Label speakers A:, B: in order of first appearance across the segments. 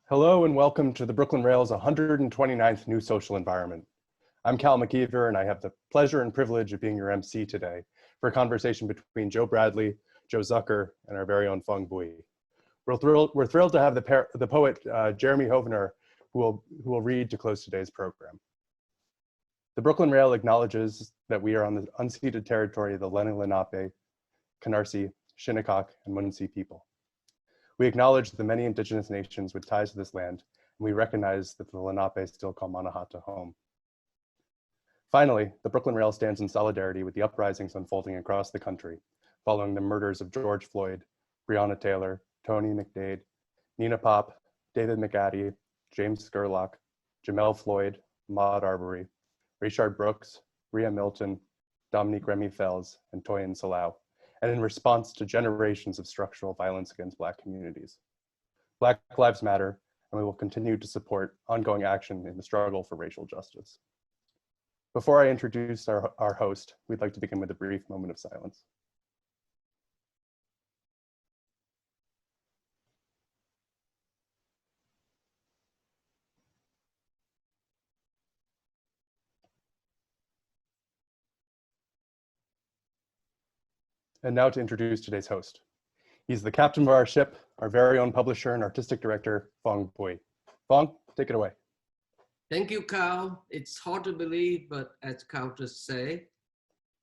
A: Hello and welcome to the Brooklyn Rail's 129th New Social Environment. I'm Cal McKeever and I have the pleasure and privilege of being your MC today for a conversation between Joe Bradley, Joe Zucker, and our very own Phong H. We're thrilled to have the poet Jeremy Hoevenaar who will read to close today's program. The Brooklyn Rail acknowledges that we are on the unceded territory of the Lenape, Canarsie, Shinnecock, and Munsee people. We acknowledge the many indigenous nations with ties to this land, and we recognize that the Lenape still call Manhattan home. Finally, the Brooklyn Rail stands in solidarity with the uprisings unfolding across the country, following the murders of George Floyd, Breonna Taylor, Tony McDade, Nina Pop, David McAtee, James Scurlock, Jamel Floyd, Ahmaud Arbery, Rayshard Brooks, Rhea Milton, Dominique Remy Fells, and Toyin Salau, and in response to generations of structural violence against Black communities. Black Lives Matter, and we will continue to support ongoing action in the struggle for racial justice. Before I introduce our host, we'd like to begin with a brief moment of silence. And now to introduce today's host. He's the captain of our ship, our very own publisher and artistic director, Phong H. Phong, take it away.
B: Thank you, Cal. It's hard to believe, but as Cal just said,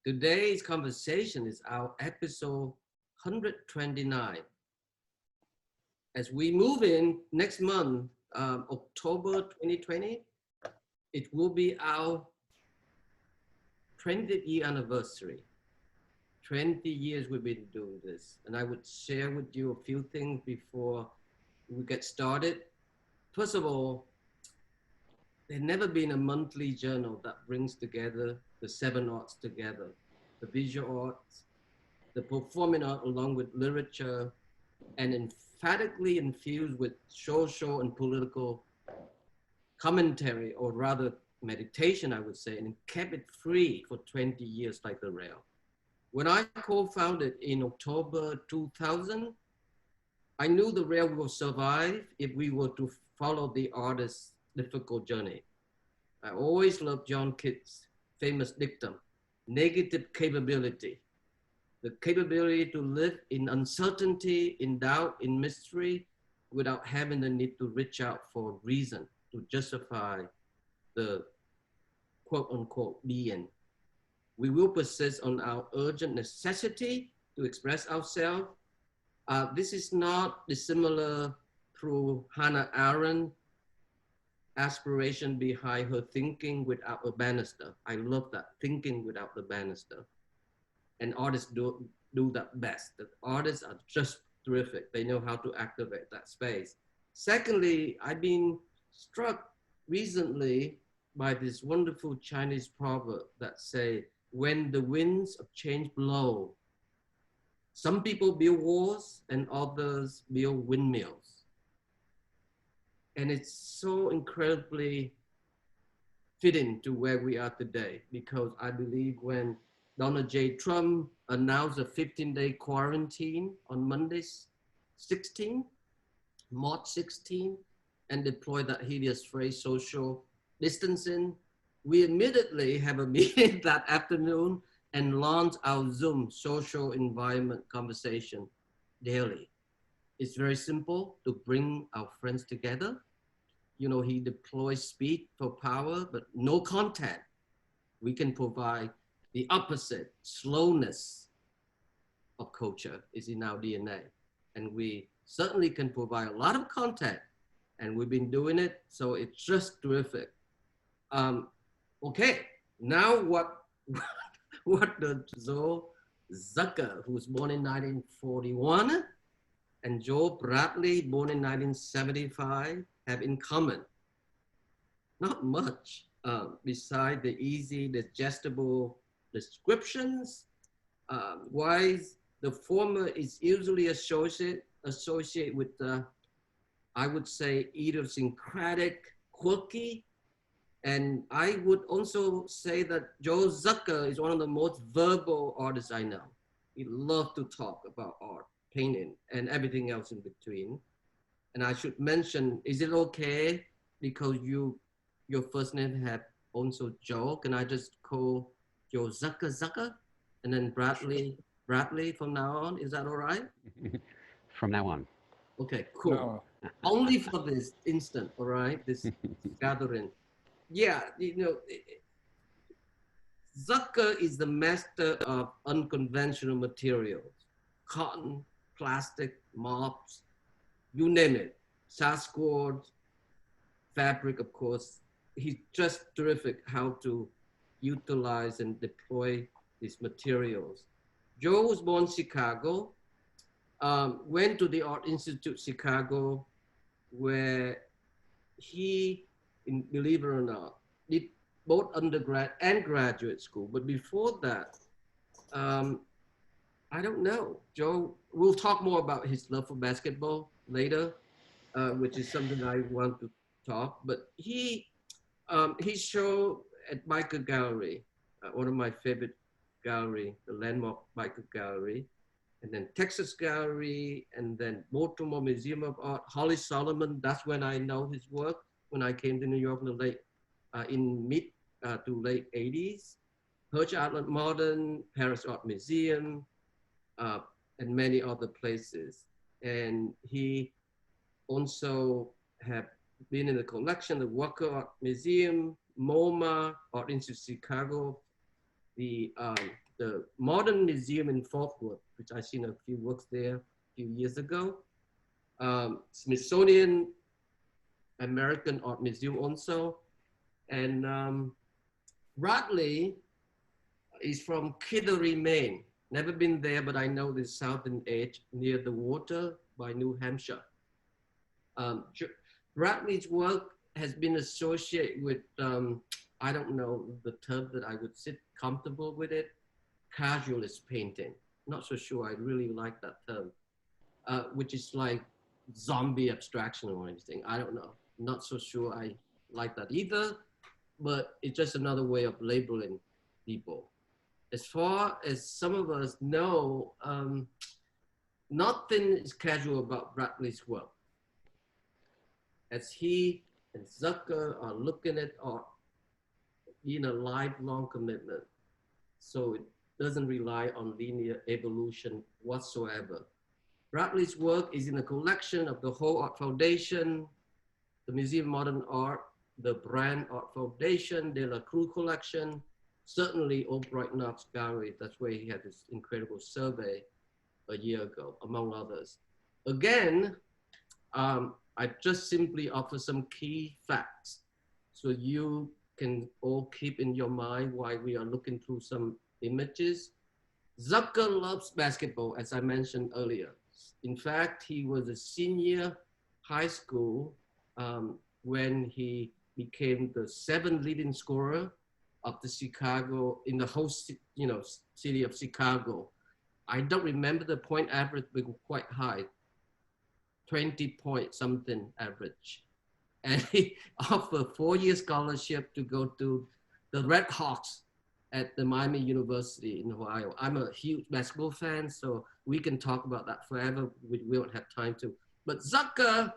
B: today's conversation is our episode 129. As we move in next month, October 2020, it will be our 20th year anniversary. 20 years we've been doing this, and I would share with you a few things before we get started. First of all, there's never been a monthly journal that brings together the 7 arts together, the visual arts, the performing art along with literature, and emphatically infused with social and political commentary, or rather meditation, I would say, and kept it free for 20 years like the rail. When I co-founded in October 2000, I knew the rail will survive if we were to follow the artist's difficult journey. I always loved John Keats' famous dictum, negative capability, the capability to live in uncertainty, in doubt, in mystery, without having the need to reach out for a reason to justify the quote unquote being. We will persist on our urgent necessity to express ourselves. This is not dissimilar through Hannah Arendt's aspiration behind her thinking without a banister. I love that, thinking without the banister. And artists do that best. The artists are just terrific. They know how to activate that space. Secondly, I've been struck recently by this wonderful Chinese proverb that say, when the winds of change blow, some people build walls and others build windmills. And it's so incredibly fitting to where we are today, because I believe when Donald J. Trump announced a 15-day quarantine on Monday 16, March 16, and deployed that hideous phrase, social distancing, we immediately have a meeting that afternoon and launch our Zoom social environment conversation daily. It's very simple to bring our friends together. You know, he deploys speed for power, but no content. We can provide the opposite, slowness of culture is in our DNA. And we certainly can provide a lot of content, and we've been doing it, so it's just terrific. Okay, now what does Joe Zucker, who was born in 1941, and Joe Bradley, born in 1975, have in common? Not much, besides the easy, digestible descriptions. Why the former is usually associated with, I would say, idiosyncratic, quirky. And I would also say that Joe Zucker is one of the most verbal artists I know. He loves to talk about art, painting, and everything else in between. And I should mention, is it okay because your first name have also Joe? Can I just call Joe Zucker? And then Bradley from now on, is that all right?
C: From now on.
B: Okay, cool.
A: No.
B: Only for this instant, all right? This gathering. Yeah, Zucker is the master of unconventional materials. Cotton, plastic, mops, you name it. Sasquatch, fabric, of course. He's just terrific how to utilize and deploy these materials. Joe was born in Chicago, went to the Art Institute Chicago, where he, believe it or not, did both undergrad and graduate school. But before that, I don't know. Joe, we'll talk more about his love for basketball later, which is something I want to talk. But he showed at Bykert Gallery, one of my favorite gallery, the landmark Bykert Gallery, and then Texas Gallery, and then Baltimore Museum of Art, Holly Solomon. That's when I know his work, when I came to New York in mid to late 80s. Hersch Outlet Marden, Paris Art Museum, and many other places. And he also have been in the collection, the Walker Art Museum, MoMA, Art Institute Chicago, the Modern Museum in Fort Worth, which I've seen a few works there a few years ago. Smithsonian American Art Museum also. And Bradley is from Kittery, Maine. Never been there, but I know the southern edge near the water by New Hampshire. Bradley's work has been associated with, I don't know the term that I would sit comfortable with it, casualist painting. Not so sure I really like that term, which is like zombie abstraction or anything. I don't know. Not so sure I like that either, but it's just another way of labeling people. As far as some of us know, nothing is casual about Bradley's work. As he and Zucker are looking at art in a lifelong commitment. So it doesn't rely on linear evolution whatsoever. Bradley's work is in a collection of the Whole Art Foundation, the Museum of Modern Art, the Brand Art Foundation, De La Cruz collection, certainly Albright Knox Gallery. That's where he had this incredible survey a year ago, among others. Again, I just simply offer some key facts so you can all keep in your mind while we are looking through some images. Zucker loves basketball, as I mentioned earlier. In fact, he was a senior high school when he became the 7th leading scorer of the Chicago, in the whole city of Chicago. I don't remember the point average, but quite high, 20 point something average. And he offered a 4-year scholarship to go to the Red Hawks at the Miami University in Ohio. I'm a huge basketball fan, so we can talk about that forever. We won't have time to. But Zucker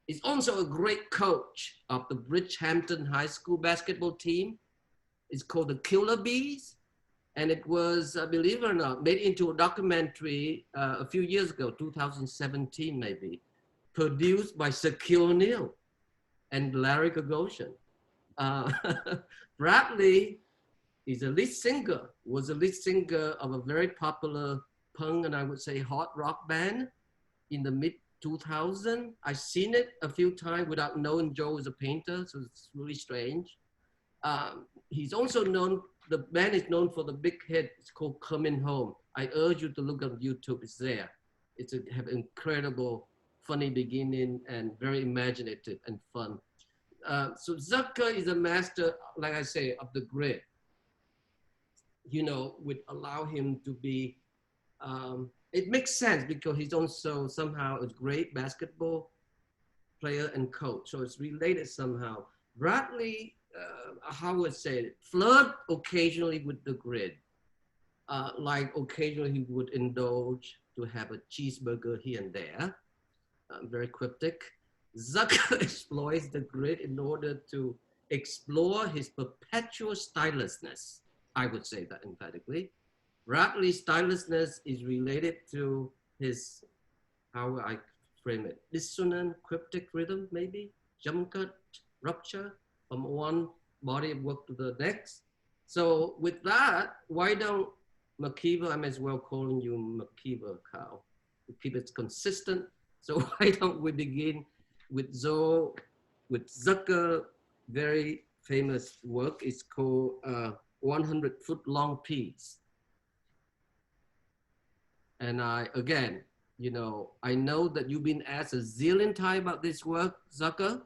B: is also a great coach of the Bridgehampton High School basketball team. It's called the Killer Bees. And it was, believe it or not, made into a documentary a few years ago, 2017 maybe, produced by Shaquille O'Neal and Larry Gagosian. Bradley is a lead singer, was a lead singer of a very popular punk and I would say hard rock band in the mid-2000s. I've seen it a few times without knowing Joe was a painter, so it's really strange. He's also known, the band is known for the big hit, it's called Coming Home. I urge you to look on YouTube, it's there. It's have incredible, funny beginning and very imaginative and fun. So Zucker is a master, like I say, of the grid. Would allow him to be, it makes sense because he's also somehow a great basketball player and coach. So it's related somehow. Bradley, how would I say it, flirt occasionally with the grid. Like occasionally he would indulge to have a cheeseburger here and there, very cryptic. Zucker exploits the grid in order to explore his perpetual stylelessness. I would say that emphatically. Bradley's stylelessness is related to his, how will I frame it, dissonant cryptic rhythm, maybe, jump cut, rupture from one body of work to the next. So with that, why don't McKeever, I'm as well calling you McKeever, Kyle, to keep it consistent. So why don't we begin with Zucker, very famous work. It's called 100-foot long piece. And again, I know that you've been asked a zillion times about this work, Zucker,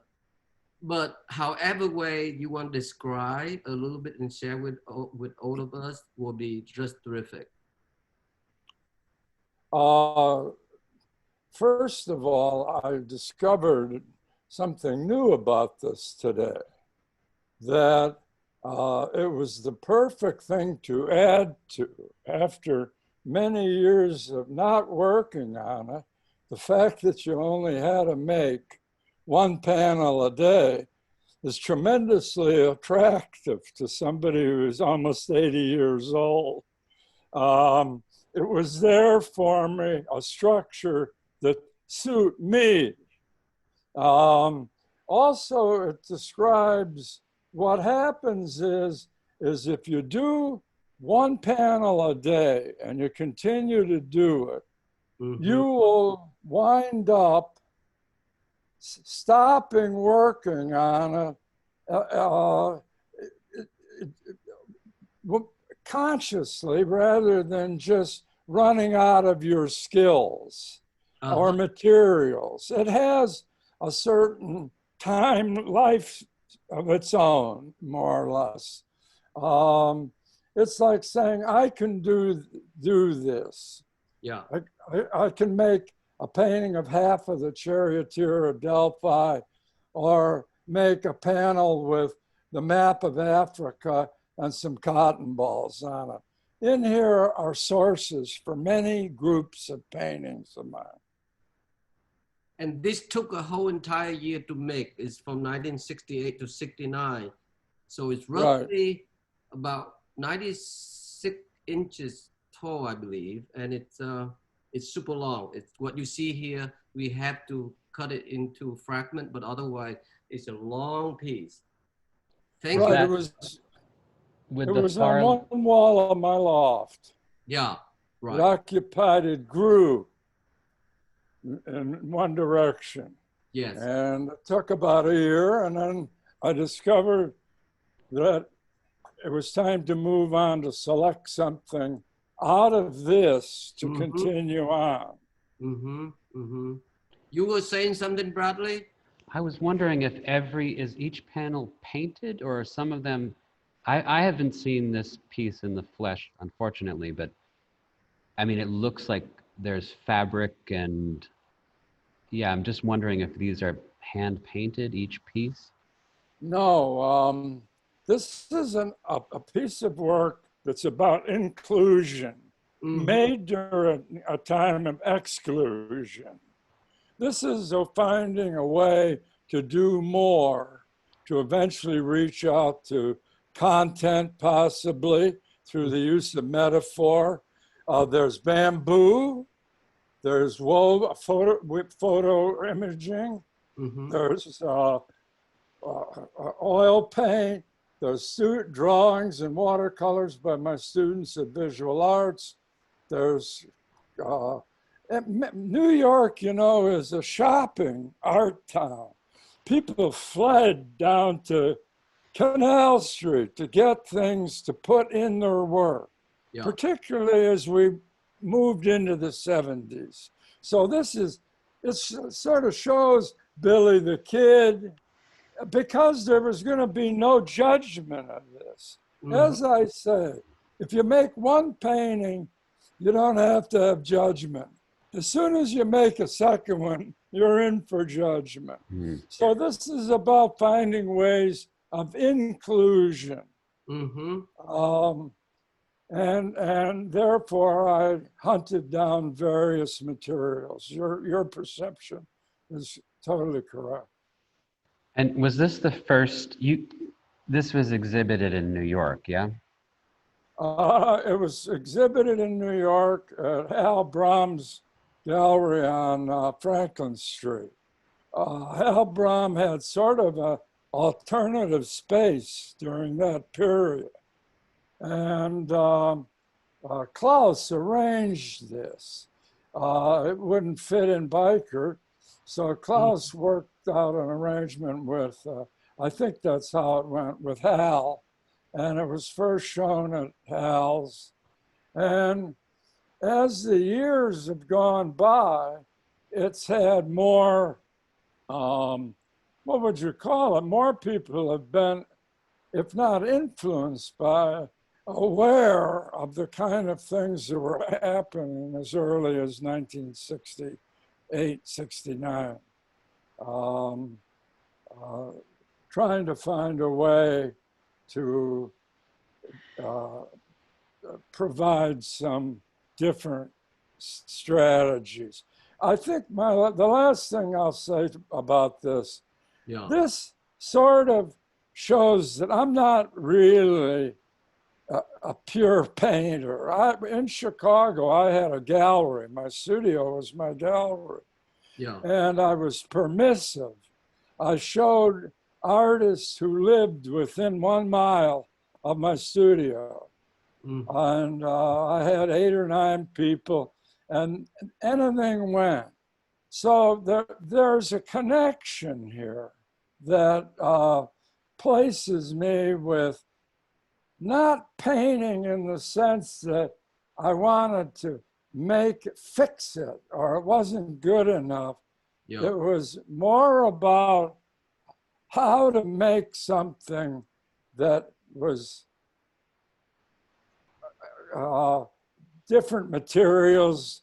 B: but however way you want to describe a little bit and share with all of us will be just terrific.
D: First of all, I discovered something new about this today, that it was the perfect thing to add to after many years of not working on it. The fact that you only had to make one panel a day is tremendously attractive to somebody who is almost 80 years old. It was there for me, a structure that suit me. Also, it describes what happens is if you do one panel a day and you continue to do it, you will wind up stopping working on it consciously rather than just running out of your skills or materials. It has a certain time life of its own, more or less. It's like saying, I can do this.
B: Yeah.
D: I can make a painting of half of the Charioteer of Delphi, or make a panel with the map of Africa and some cotton balls on it. In here are sources for many groups of paintings of mine.
B: And this took a whole entire year to make. It's from 1968 to 69. So it's roughly about 96 inches tall, I believe. And it's super long. It's what you see here. We have to cut it into fragment, but otherwise it's a long piece. Thank you.
D: It was on one wall of my loft.
B: Yeah, right.
D: It occupied, it grew in one direction.
B: Yes.
D: And it took about a year, and then I discovered that it was time to move on to select something out of this to continue on.
B: You were saying something, Bradley?
C: I was wondering if is each panel painted, or are some of them, I haven't seen this piece in the flesh, unfortunately, but I mean, it looks like there's fabric and yeah, I'm just wondering if these are hand painted, each piece?
D: No, this isn't a piece of work that's about inclusion, made during a time of exclusion. This is finding a way to do more, to eventually reach out to content, possibly through the use of metaphor. There's bamboo, there's photo imaging, there's oil paint, there's drawings and watercolors by my students at Visual Arts. There's New York, is a shopping art town. People fled down to Canal Street to get things to put in their work, particularly as we moved into the 70s. So it sort of shows Billy the Kid, because there was going to be no judgment of this. As I say, if you make one painting, you don't have to have judgment. As soon as you make a second one, you're in for judgment. So this is about finding ways of inclusion. And therefore, I hunted down various materials. Your perception is totally correct.
C: And was this the first, this was exhibited in New York, yeah?
D: It was exhibited in New York at Hal Brahm's gallery on Franklin Street. Hal Brahm had sort of an alternative space during that period. And Klaus arranged this. It wouldn't fit in Bykert, so Klaus worked out an arrangement with, I think that's how it went, with Hal. And it was first shown at Hal's. And as the years have gone by, it's had more, what would you call it? More people have been, if not influenced by, aware of the kind of things that were happening as early as 1968, 69. Trying to find a way to provide some different strategies. I think the last thing I'll say about this, this sort of shows that I'm not really a pure painter. In Chicago, I had a gallery. My studio was my gallery.
B: Yeah.
D: And I was permissive. I showed artists who lived within 1 mile of my studio. And I had 8 or 9 people, and anything went. So there's a connection here that places me with not painting in the sense that I wanted to fix it, or it wasn't good enough.
B: Yeah.
D: It was more about how to make something that was different materials,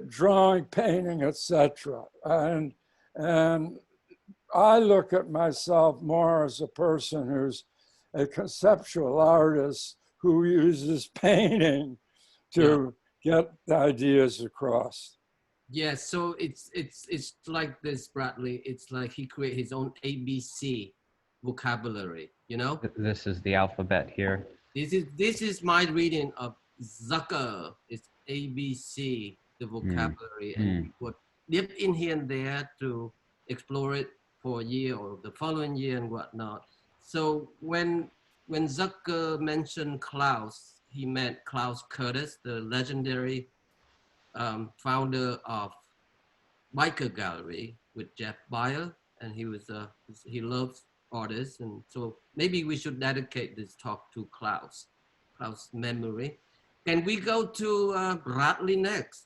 D: drawing, painting, etc. And I look at myself more as a person who's a conceptual artist who uses painting to get the ideas across.
B: Yes, so it's like this, Bradley. It's like he created his own ABC vocabulary, you know?
C: This is the alphabet here.
B: This is my reading of Zucker. It's ABC, the vocabulary, and he would dip in here and there to explore it for a year or the following year and whatnot. So when Zucker mentioned Klaus, he meant Klaus Curtis, the legendary founder of Bykert Gallery with Jeff Beyer, and he loves artists, and so maybe we should dedicate this talk to Klaus memory. Can we go to Bradley next?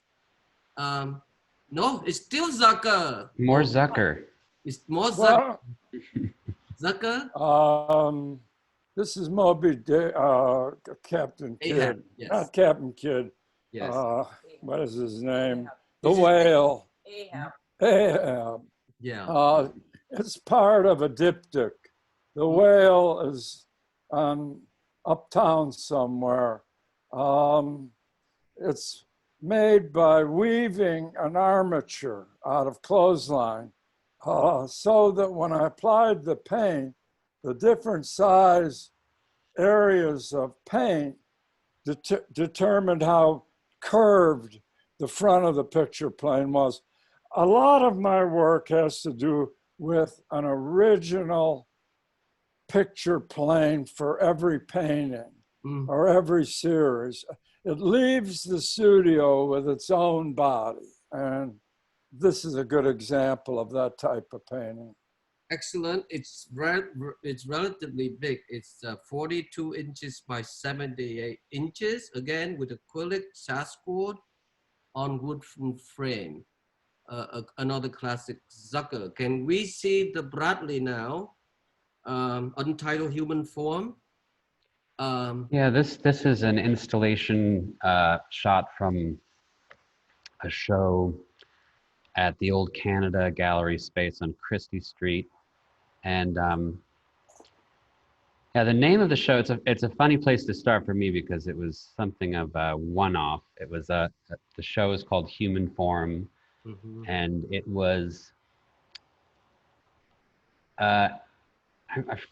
B: No, it's still Zucker.
C: More Zucker.
B: It's more Zucker. Zucker?
D: This is Captain Kidd.
B: Ahab, yes.
D: Not Captain Kidd.
B: Yes.
D: What is his name? The whale. Ahab.
B: Yeah.
D: It's part of a diptych. The whale is uptown somewhere. It's made by weaving an armature out of clothesline, so that when I applied the paint, the different size areas of paint determined how curved the front of the picture plane was. A lot of my work has to do with an original picture plane for every painting or every series. It leaves the studio with its own body. And this is a good example of that type of painting.
B: Excellent. It's relatively big. It's 42 inches by 78 inches, again with acrylic sassboard on wood frame. Another classic Zucker. Can we see the Bradley now? Untitled Human Form.
C: Yeah, this is an installation shot from a show at the Old Canada Gallery space on Christie Street. And yeah, the name of the show, it's a funny place to start for me because it was something of a one-off. It was the show is called Human Form. And it was a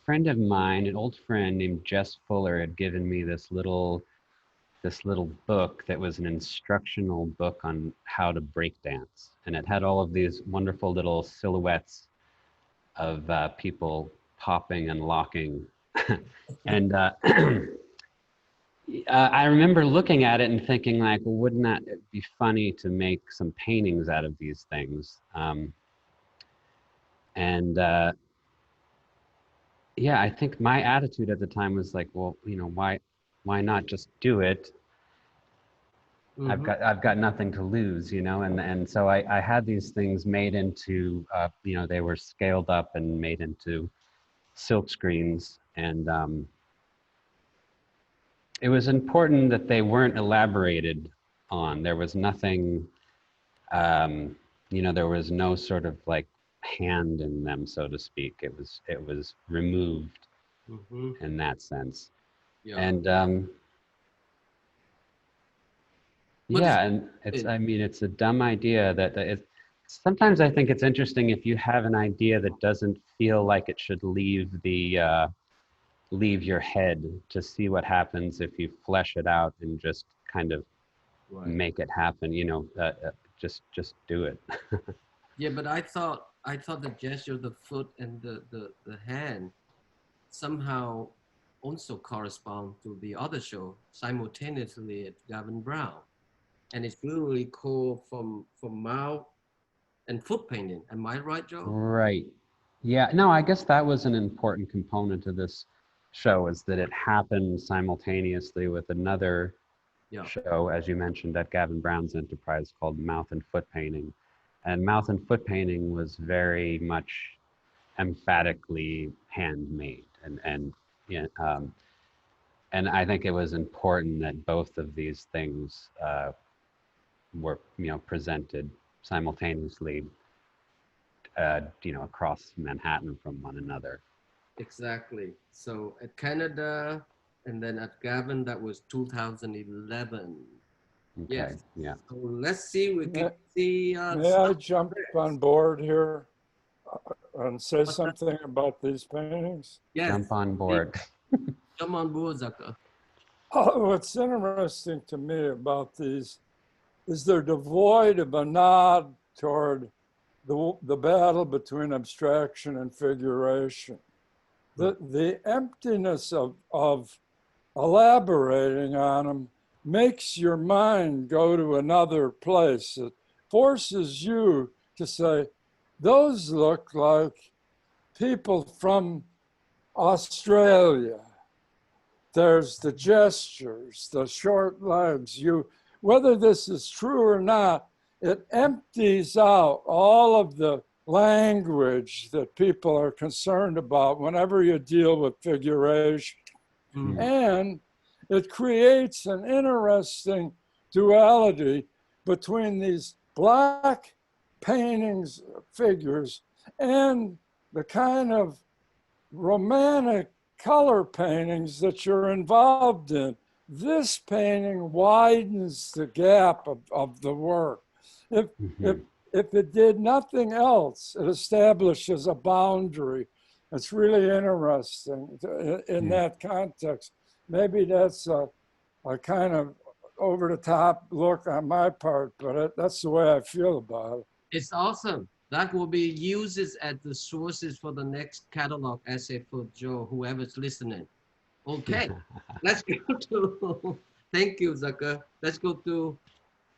C: friend of mine, an old friend named Jess Fuller, had given me this little book that was an instructional book on how to break dance. And it had all of these wonderful little silhouettes of people popping and locking. And I remember looking at it and thinking like, well, wouldn't that be funny to make some paintings out of these things? Yeah, I think my attitude at the time was like, well, you know, why not just do it? I've got nothing to lose, you know, and so I had these things made into, you know, they were scaled up and made into silk screens, and it was important that they weren't elaborated on. There was nothing, you know, there was no sort of like hand in them, so to speak. It was removed in that sense.
B: Yeah.
C: And yeah, and it's, I mean, it's a dumb idea that sometimes I think it's interesting if you have an idea that doesn't feel like it should leave your head, to see what happens if you flesh it out and just kind of make it happen, you know, just do it.
B: Yeah, but I thought the gesture of the foot and the hand somehow also correspond to the other show simultaneously at Gavin Brown. And it's really cool from mouth and foot painting. Am I right, Joe?
C: Right. Yeah, no, I guess that was an important component of this show, is that it happened simultaneously with another show, as you mentioned, at Gavin Brown's enterprise called Mouth and Foot Painting. And Mouth and Foot Painting was very much emphatically handmade. And I think it was important that both of these things were, you know, presented simultaneously, you know, across Manhattan from one another.
B: Exactly. So at Canada, and then at Gavin, that was 2011.
C: Okay.
B: Yes.
C: Yeah.
B: So let's see. We can see.
D: May I jump on board here and say something about these paintings?
B: Yes.
C: Jump on board.
B: Jump on board, Zucker.
D: What's interesting to me about these is they're devoid of a nod toward the battle between abstraction and figuration. The emptiness of elaborating on them makes your mind go to another place. It forces you to say, those look like people from Australia. There's the gestures, the short legs. Whether this is true or not, it empties out all of the language that people are concerned about whenever you deal with figuration. And it creates an interesting duality between these black paintings, figures, and the kind of romantic color paintings that you're involved in. This painting widens the gap of the work. If it did nothing else, it establishes a boundary. It's really interesting in that context. Maybe that's a kind of over-the-top look on my part, but that's the way I feel about it.
B: It's awesome. That will be used as the sources for the next catalog essay for Joe, whoever's listening. Okay, let's go to, thank you, Zucker. Let's go to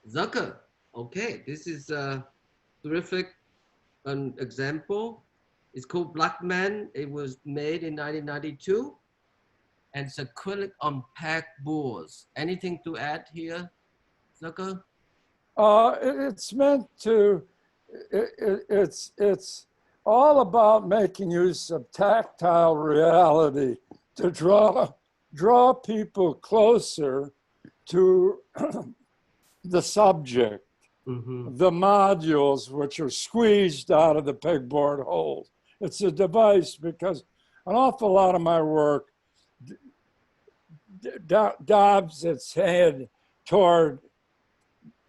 B: Zucker. Okay, this is a terrific example. It's called Black Man. It was made in 1992. And it's acrylic on packed boards. Anything to add here, Zucker?
D: It's meant to, it's all about making use of tactile reality to draw people closer to the subject, the modules which are squeezed out of the pegboard holes. It's a device because an awful lot of my work dives its head toward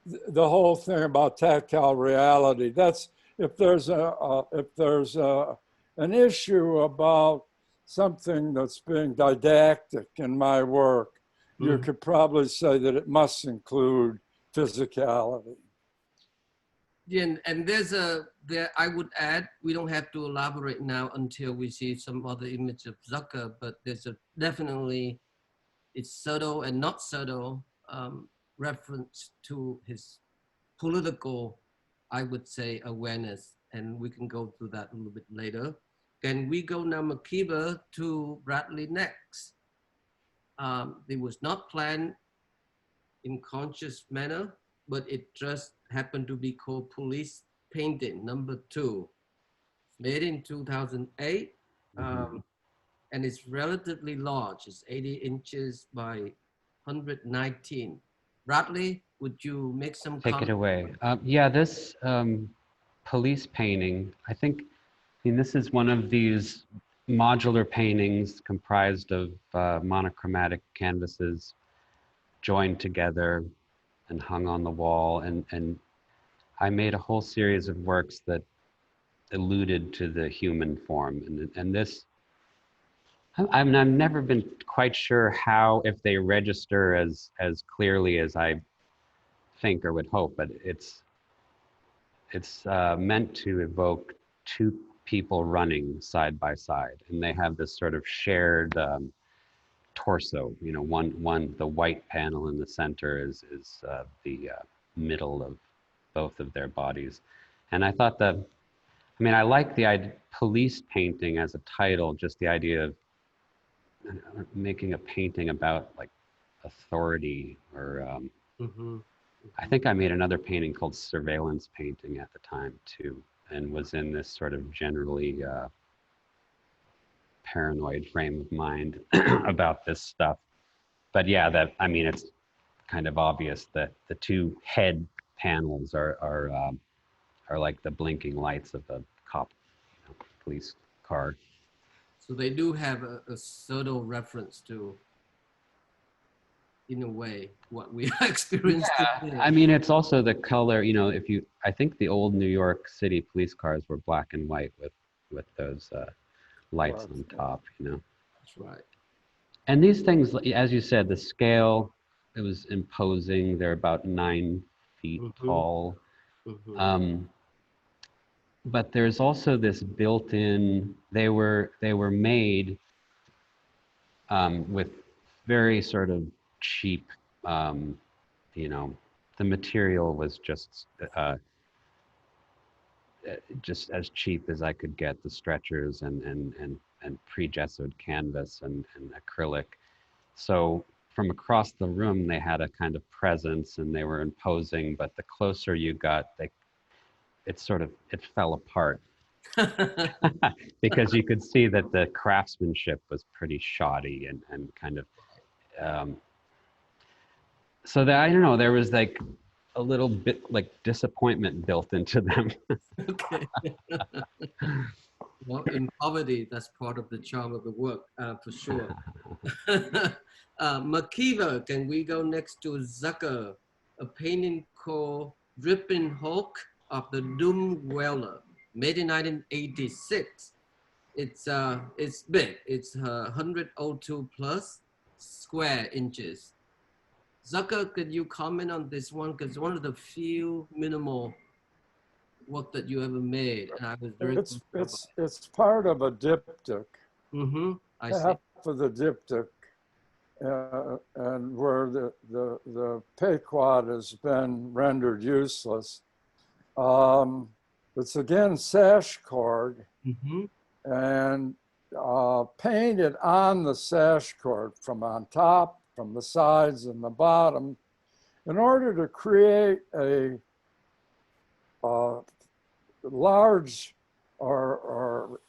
D: the whole thing about tactile reality. That's if there's an issue about something that's being didactic in my work, you could probably say that it must include physicality.
B: Yeah, and I would add, we don't have to elaborate now until we see some other image of Zucker, but there's definitely, it's subtle and not subtle reference to his political, I would say, awareness. And we can go through that a little bit later. Can we go now, Makiba, to Bradley next? It was not planned in conscious manner, but it just happened to be called Police Painting #2, made in 2008. And it's relatively large. It's 80 inches by 119. Bradley, would you make some
C: Take it away. Yeah, this police painting, I mean, this is one of these modular paintings comprised of monochromatic canvases joined together and hung on the wall. And I made a whole series of works that alluded to the human form. And this, I mean, I've never been quite sure how, if they register as clearly as I think or would hope, but it's meant to evoke two people running side by side, and they have this sort of shared torso. You know, the white panel in the center is the middle of both of their bodies, and I thought that, I mean, I like the idea, police painting as a title, just the idea of making a painting about like authority or. I think I made another painting called Surveillance Painting at the time too, and was in this sort of generally paranoid frame of mind about this stuff. But yeah, I mean, it's kind of obvious that the two head panels are like the blinking lights of a cop, police car.
B: So they do have a subtle reference to, in a way, what we experienced.
C: Yeah, I mean, it's also the color, you know, I think the old New York City police cars were black and white with those lights on top, you know.
B: That's right.
C: And these things, as you said, the scale, it was imposing. They're about 9 feet tall. But there's also this built-in, they were made with very sort of cheap, you know, the material was just as cheap as I could get, the stretchers and pre-gessoed canvas and acrylic. So from across the room, they had a kind of presence and they were imposing, but the closer you got, it fell apart. Because you could see that the craftsmanship was pretty shoddy and kind of, so that, I don't know, there was like a little bit like disappointment built into them.
B: Okay. Well, in poverty, that's part of the charm of the work, for sure. Makiba, can we go next to Zucker, a painting called Dripping Hulk of the Doom Dweller, made in 1986. It's big. It's 102 plus square inches. Zucker, could you comment on this one? Because one of the few minimal work that you ever made, and I was very.
D: It's part of a diptych.
B: I see.
D: Half of the diptych, and where the pequod has been rendered useless. It's again sash cord, and painted on the sash cord from on top, from the sides and the bottom, in order to create a large or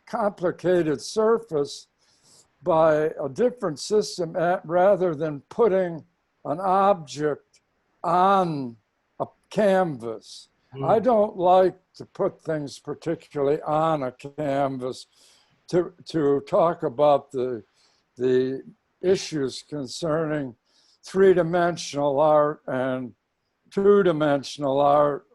D: complicated surface by a different system rather than putting an object on a canvas. I don't like to put things particularly on a canvas to talk about the issues concerning three-dimensional art and two-dimensional art.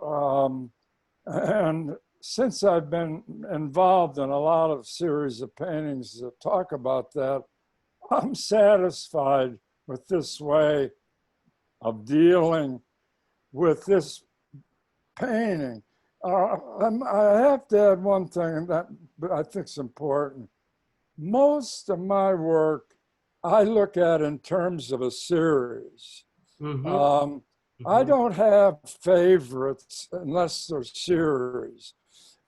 D: And since I've been involved in a lot of series of paintings that talk about that, I'm satisfied with this way of dealing with this painting. I have to add one thing that I think is important. Most of my work, I look at in terms of a series. I don't have favorites unless they're series.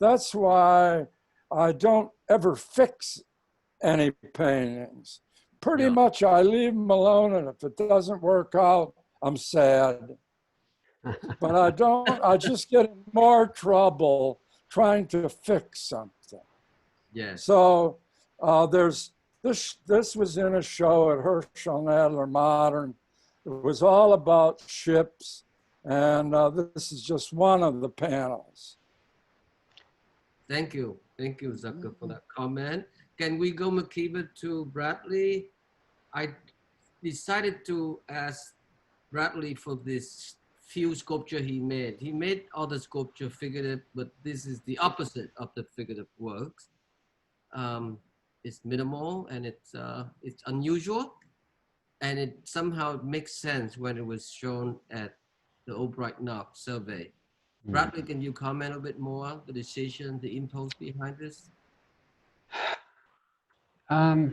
D: That's why I don't ever fix any paintings. Pretty much I leave them alone, and if it doesn't work out, I'm sad. But I just get in more trouble trying to fix something.
B: Yes.
D: So this was in a show at Herschel and Adler Modern. It was all about ships, and this is just one of the panels.
B: Thank you, Zucker, for that comment. Can we go, McKeever, to Bradley? I decided to ask Bradley for this few sculpture he made. He made all the sculpture figurative, but this is the opposite of the figurative works. It's minimal and it's unusual, and it somehow makes sense when it was shown at the Albright Knox survey. Bradley, can you comment a bit more, the decision, the impulse behind this?
C: I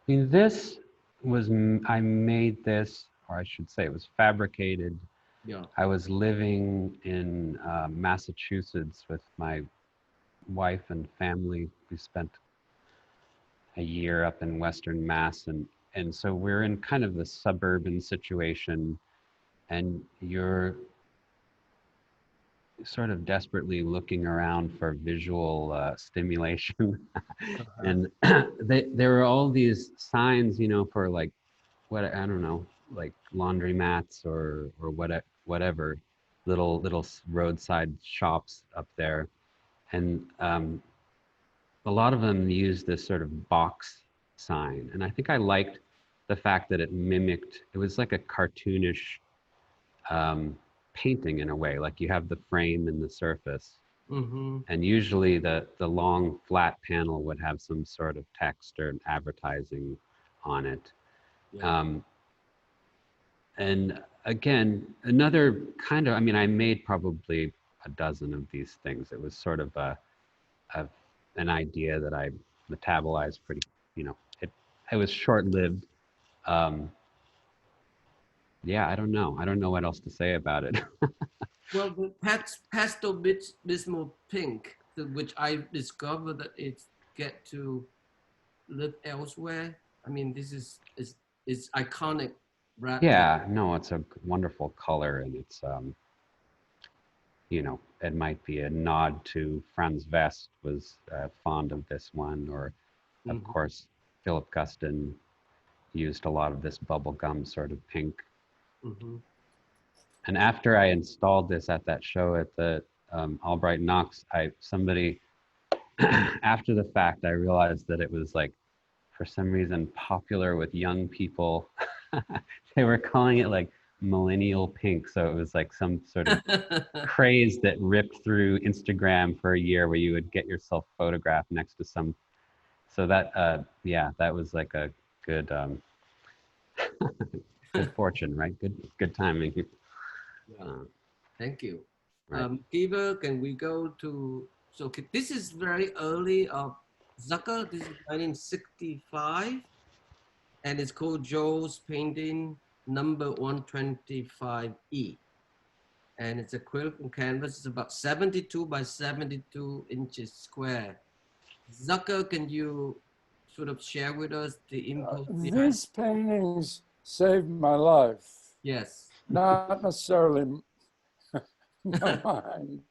C: mean, this was, I made this, or I should say it was fabricated.
B: Yeah.
C: I was living in Massachusetts with my wife and family. We spent a year up in Western Mass, and so we're in kind of the suburban situation, and you're sort of desperately looking around for visual stimulation. And there were all these signs, you know, for like, what, I don't know, like laundromats or whatever, little roadside shops up there. And a lot of them used this sort of box sign. And I think I liked the fact that it mimicked, it was like a cartoonish painting in a way, like you have the frame and the surface. And usually the long flat panel would have some sort of text or advertising on it. Yeah. And again, another kind of, I mean, I made probably a dozen of these things. It was sort of an idea that I metabolized pretty, you know, it was short-lived. Yeah, I don't know. I don't know what else to say about it.
B: Well, the pastel bismuth pink, which I discovered that it get to live elsewhere. I mean, this is iconic. Bradley.
C: Yeah, no, it's a wonderful color, and it's you know, it might be a nod to Franz West was fond of this one, or of course Philip Guston used a lot of this bubblegum sort of pink. And after I installed this at that show at the Albright Knox, somebody after the fact, I realized that it was like, for some reason, popular with young people. They were calling it like millennial pink. So it was like some sort of craze that ripped through Instagram for a year, where you would get yourself photographed next to some. So that, yeah, that was like a good, good fortune, right? Good timing.
B: Yeah. Thank you.
C: Right.
B: Kiva, can we go to, so this is very early of Zucker. This is 1965, and it's called Joe's painting number 125E. And it's acrylic on canvas. It's about 72 by 72 inches square. Zucker, can you sort of share with us the impulse behind?
D: These paintings saved my life.
B: Yes.
D: Not necessarily mine.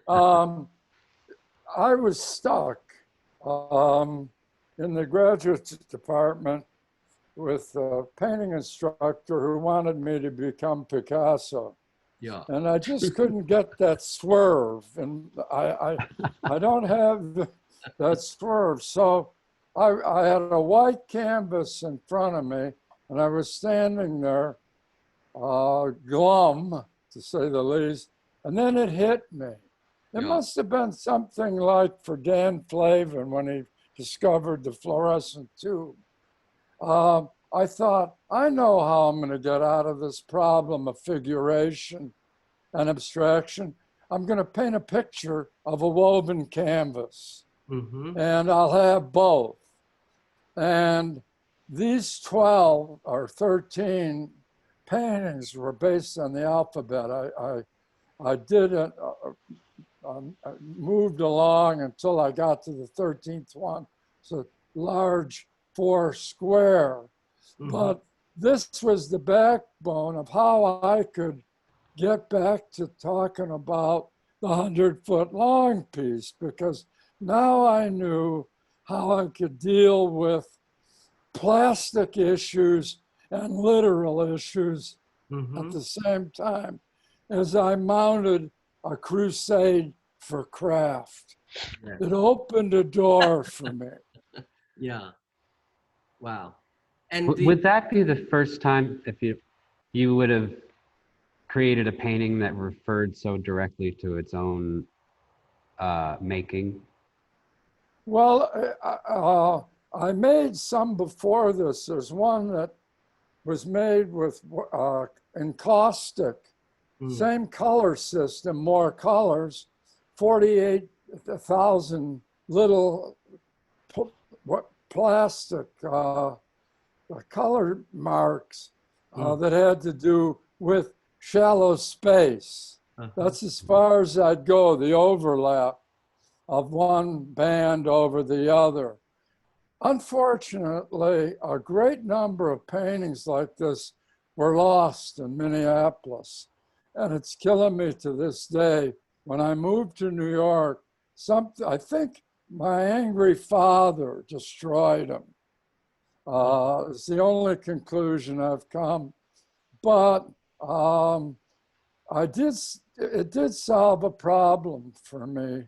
D: I was stuck in the graduate department with a painting instructor who wanted me to become Picasso.
B: Yeah.
D: And I just couldn't get that swerve. And I don't have that swerve. So I had a white canvas in front of me, and I was standing there, glum, to say the least. And then it hit me. It must have been something like for Dan Flavin when he discovered the fluorescent tube. I thought, I know how I'm going to get out of this problem of figuration and abstraction. I'm going to paint a picture of a woven canvas, and I'll have both. And these 12 or 13 paintings were based on the alphabet. I did it, I moved along until I got to the 13th one. It's a large 4 square. But this was the backbone of how I could get back to talking about the 100-foot long piece, because now I knew how I could deal with plastic issues and literal issues at the same time as I mounted a crusade for craft. It opened a door for me.
B: Yeah. Wow. And
C: would that be the first time if you would have created a painting that referred so directly to its own making?
D: Well, I made some before this. There's one that was made with encaustic, same color system, more colors, 48,000 little plastic color marks that had to do with shallow space. That's as far as I'd go, the overlap of one band over the other. Unfortunately, a great number of paintings like this were lost in Minneapolis, and it's killing me to this day. When I moved to New York, I think my angry father destroyed them. It's the only conclusion I've come. But it did solve a problem for me.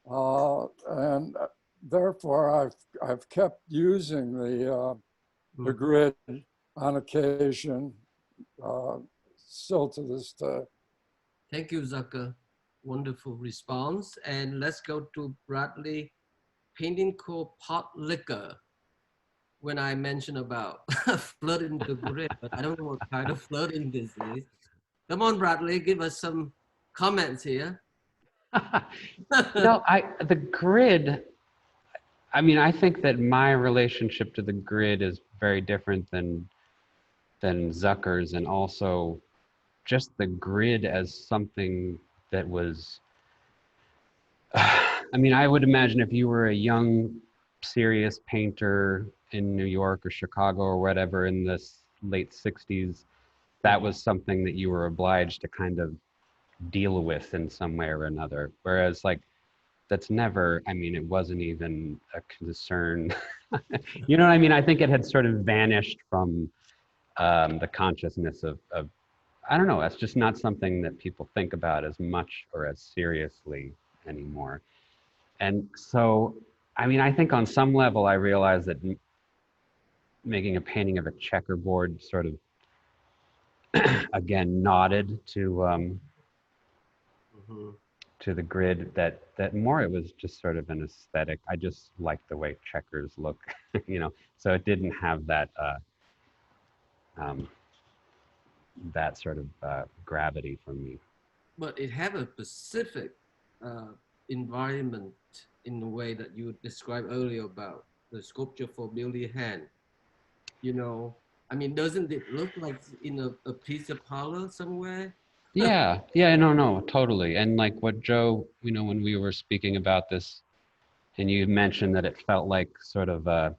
D: And therefore, I've kept using the grid on occasion, still to this day.
B: Thank you, Zucker. Wonderful response. And let's go to Bradley, painting called Pot Liquor. When I mentioned about flooding the grid, but I don't know what kind of flooding this is. Come on, Bradley, give us some comments here.
C: No, the grid, I mean, I think that my relationship to the grid is very different than Zucker's, and also just the grid as something that was, I mean, I would imagine if you were a young, serious painter in New York or Chicago or whatever in the late 60s, that was something that you were obliged to kind of deal with in some way or another. Whereas like, that's never, I mean, it wasn't even a concern. You know what I mean? I think it had sort of vanished from the consciousness of, I don't know, that's just not something that people think about as much or as seriously anymore. And so, I mean, I think on some level I realized that making a painting of a checkerboard sort of, again, nodded to the grid, that more it was just sort of an aesthetic. I just liked the way checkers look, you know, so it didn't have that that sort of gravity for me.
B: But it had a specific environment in the way that you described earlier about the sculpture for Billy Hand. You know, I mean, doesn't it look like in a pizza parlor somewhere?
C: Yeah, no, totally. And like what Joe, you know, when we were speaking about this, and you mentioned that it felt like sort of a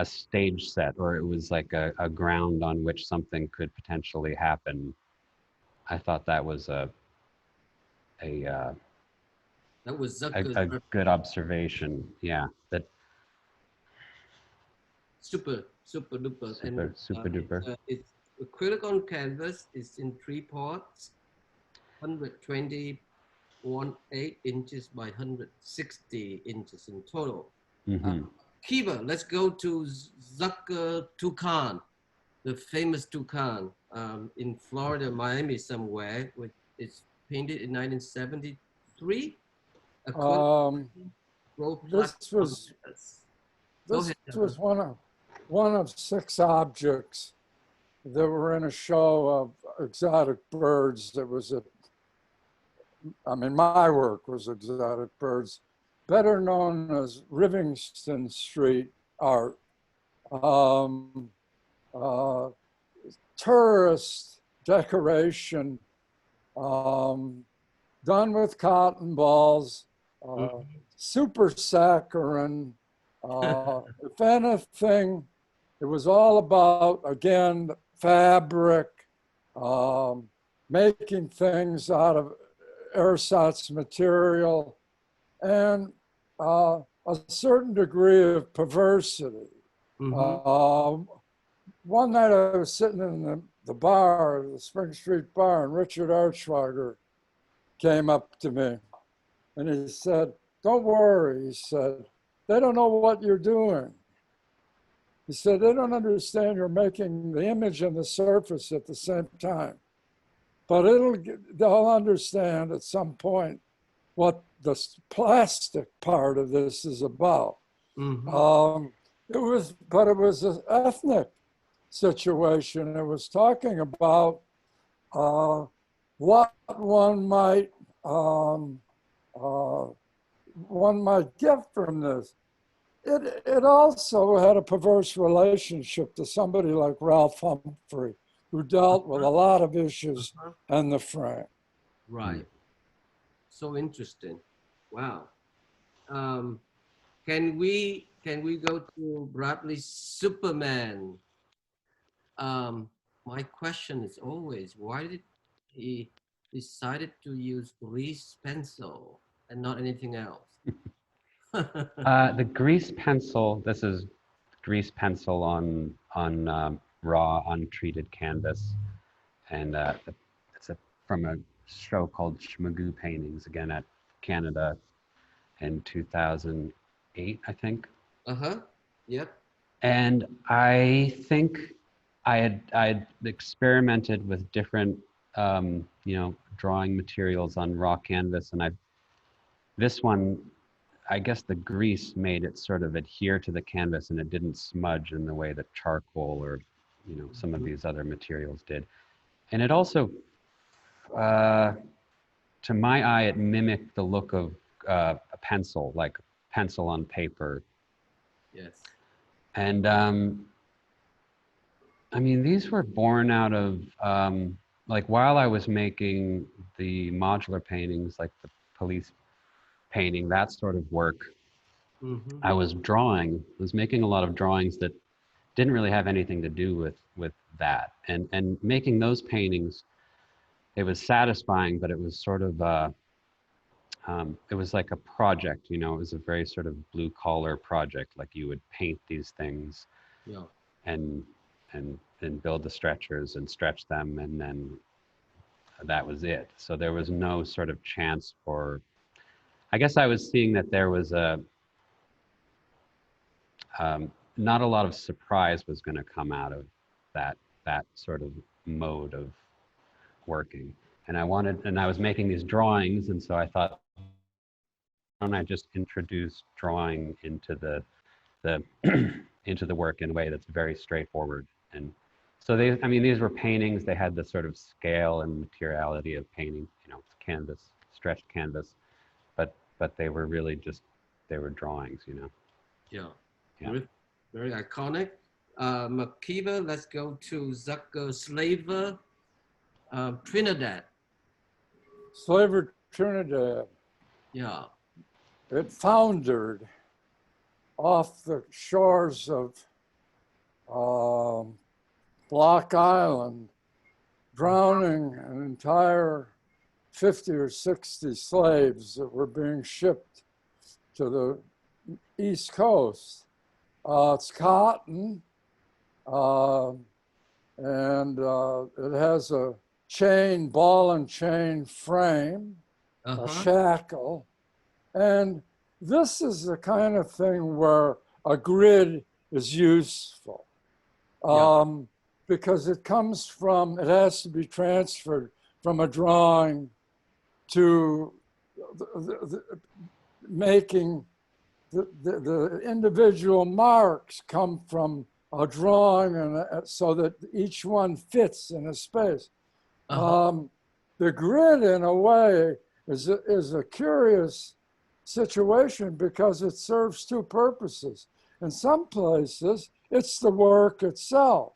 C: stage set, or it was like a ground on which something could potentially happen. I thought that was a good observation. Yeah, that
B: super duper.
C: Super duper.
B: It's acrylic on canvas. It's in 3 parts, 120.18 inches by 160 inches in total. Kiva, let's go to Zucker Toucan, the famous toucan. in Florida, Miami somewhere. It's painted in 1973.
D: This was one of 6 objects that were in a show of exotic birds that was my work was exotic birds, better known as Livingston Street art. Tourist decoration done with cotton balls, super saccharine. If anything, it was all about, again, fabric, making things out of ersatz material, and a certain degree of perversity. One night I was sitting in the bar, the Spring Street bar, and Richard Archwager came up to me and he said, "Don't worry," he said, "they don't know what you're doing." He said, "They don't understand you're making the image and the surface at the same time. But they'll understand at some point what the plastic part of this is about." It was an ethnic situation. It was talking about what one might get from this. It also had a perverse relationship to somebody like Ralph Humphrey, who dealt with a lot of issues in the frame.
B: Right. So interesting. Wow. Can we go to Bradley's Superman? My question is always, why did he decided to use grease pencil and not anything else?
C: The grease pencil, this is grease pencil on raw, untreated canvas. And it's from a show called Schmagoo Paintings, again at Canada in 2008, I think.
B: Yep.
C: And I think I'd experimented with different, drawing materials on raw canvas, and this one, I guess the grease made it sort of adhere to the canvas, and it didn't smudge in the way that charcoal or, some of these other materials did. And it also, to my eye, it mimicked the look of a pencil, like pencil on paper.
B: Yes.
C: And these were born out of, while I was making the modular paintings, like the police painting, that sort of work, I was making a lot of drawings that didn't really have anything to do with that. And making those paintings, it was satisfying, but it was sort of, it was like a project, it was a very sort of blue collar project. Like you would paint these things and build the stretchers and stretch them, and then that was it. So there was no sort of chance for, I guess I was seeing that there was not a lot of surprise was going to come out of that sort of mode of working. And I was making these drawings, and so I thought, why don't I just introduce drawing into the into the work in a way that's very straightforward. And so these were paintings. They had the sort of scale and materiality of painting, canvas, stretched canvas, but they were really they were drawings,
B: Yeah. Very iconic. McKeever, let's go to Zucker Slaver, Trinidad.
D: Slaver Trinidad.
B: Yeah.
D: It foundered off the shores of Block Island, drowning an entire 50 or 60 slaves that were being shipped to the East Coast. It's cotton, and it has a ball and chain frame, a shackle. And this is the kind of thing where a grid is useful. because it comes from, it has to be transferred from a drawing to making the individual marks come from a drawing, and so that each one fits in a space. The grid, in a way, is a curious situation because it serves two purposes. In some places, it's the work itself.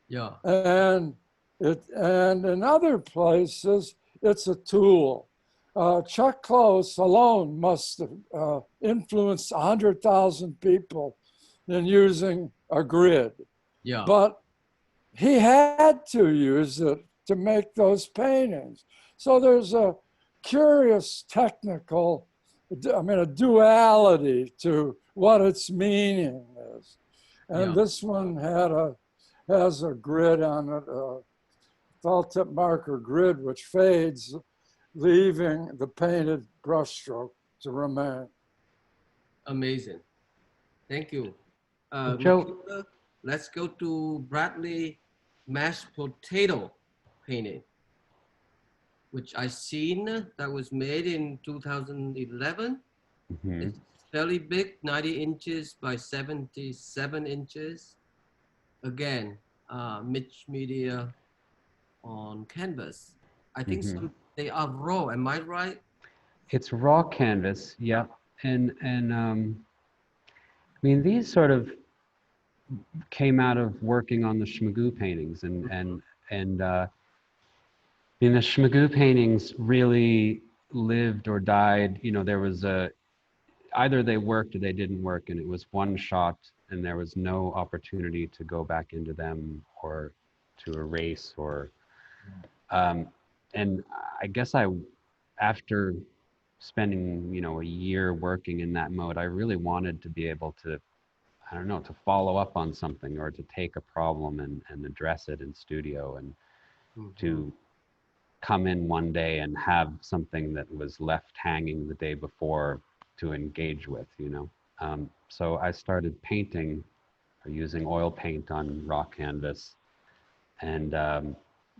B: Yeah.
D: And in other places, it's a tool. Chuck Close alone must have influenced 100,000 people in using a grid.
B: Yeah.
D: But he had to use it to make those paintings. So there's a curious technical, a duality to what its meaning is. And this one has a grid on it, a felt tip marker grid, which fades, leaving the painted brushstroke to remain.
B: Amazing. Thank you.
C: Joe,
B: let's go to Bradley mashed potato painting, which I seen that was made in 2011.
C: Mm-hmm.
B: It's fairly big, 90 inches by 77 inches. Again, mixed media on canvas. I think they are raw, am I right?
C: It's raw canvas, yeah. And I mean, these sort of came out of working on the Schmagoo paintings, and I mean, the Schmagoo paintings really lived or died. You know, there was either they worked or they didn't work, and it was one shot, and there was no opportunity to go back into them or to erase or. And I guess after spending, a year working in that mode, I really wanted to be able to, I don't know, to follow up on something or to take a problem and address it in studio, and to come in one day and have something that was left hanging the day before to engage with, So I started painting or using oil paint on raw canvas. And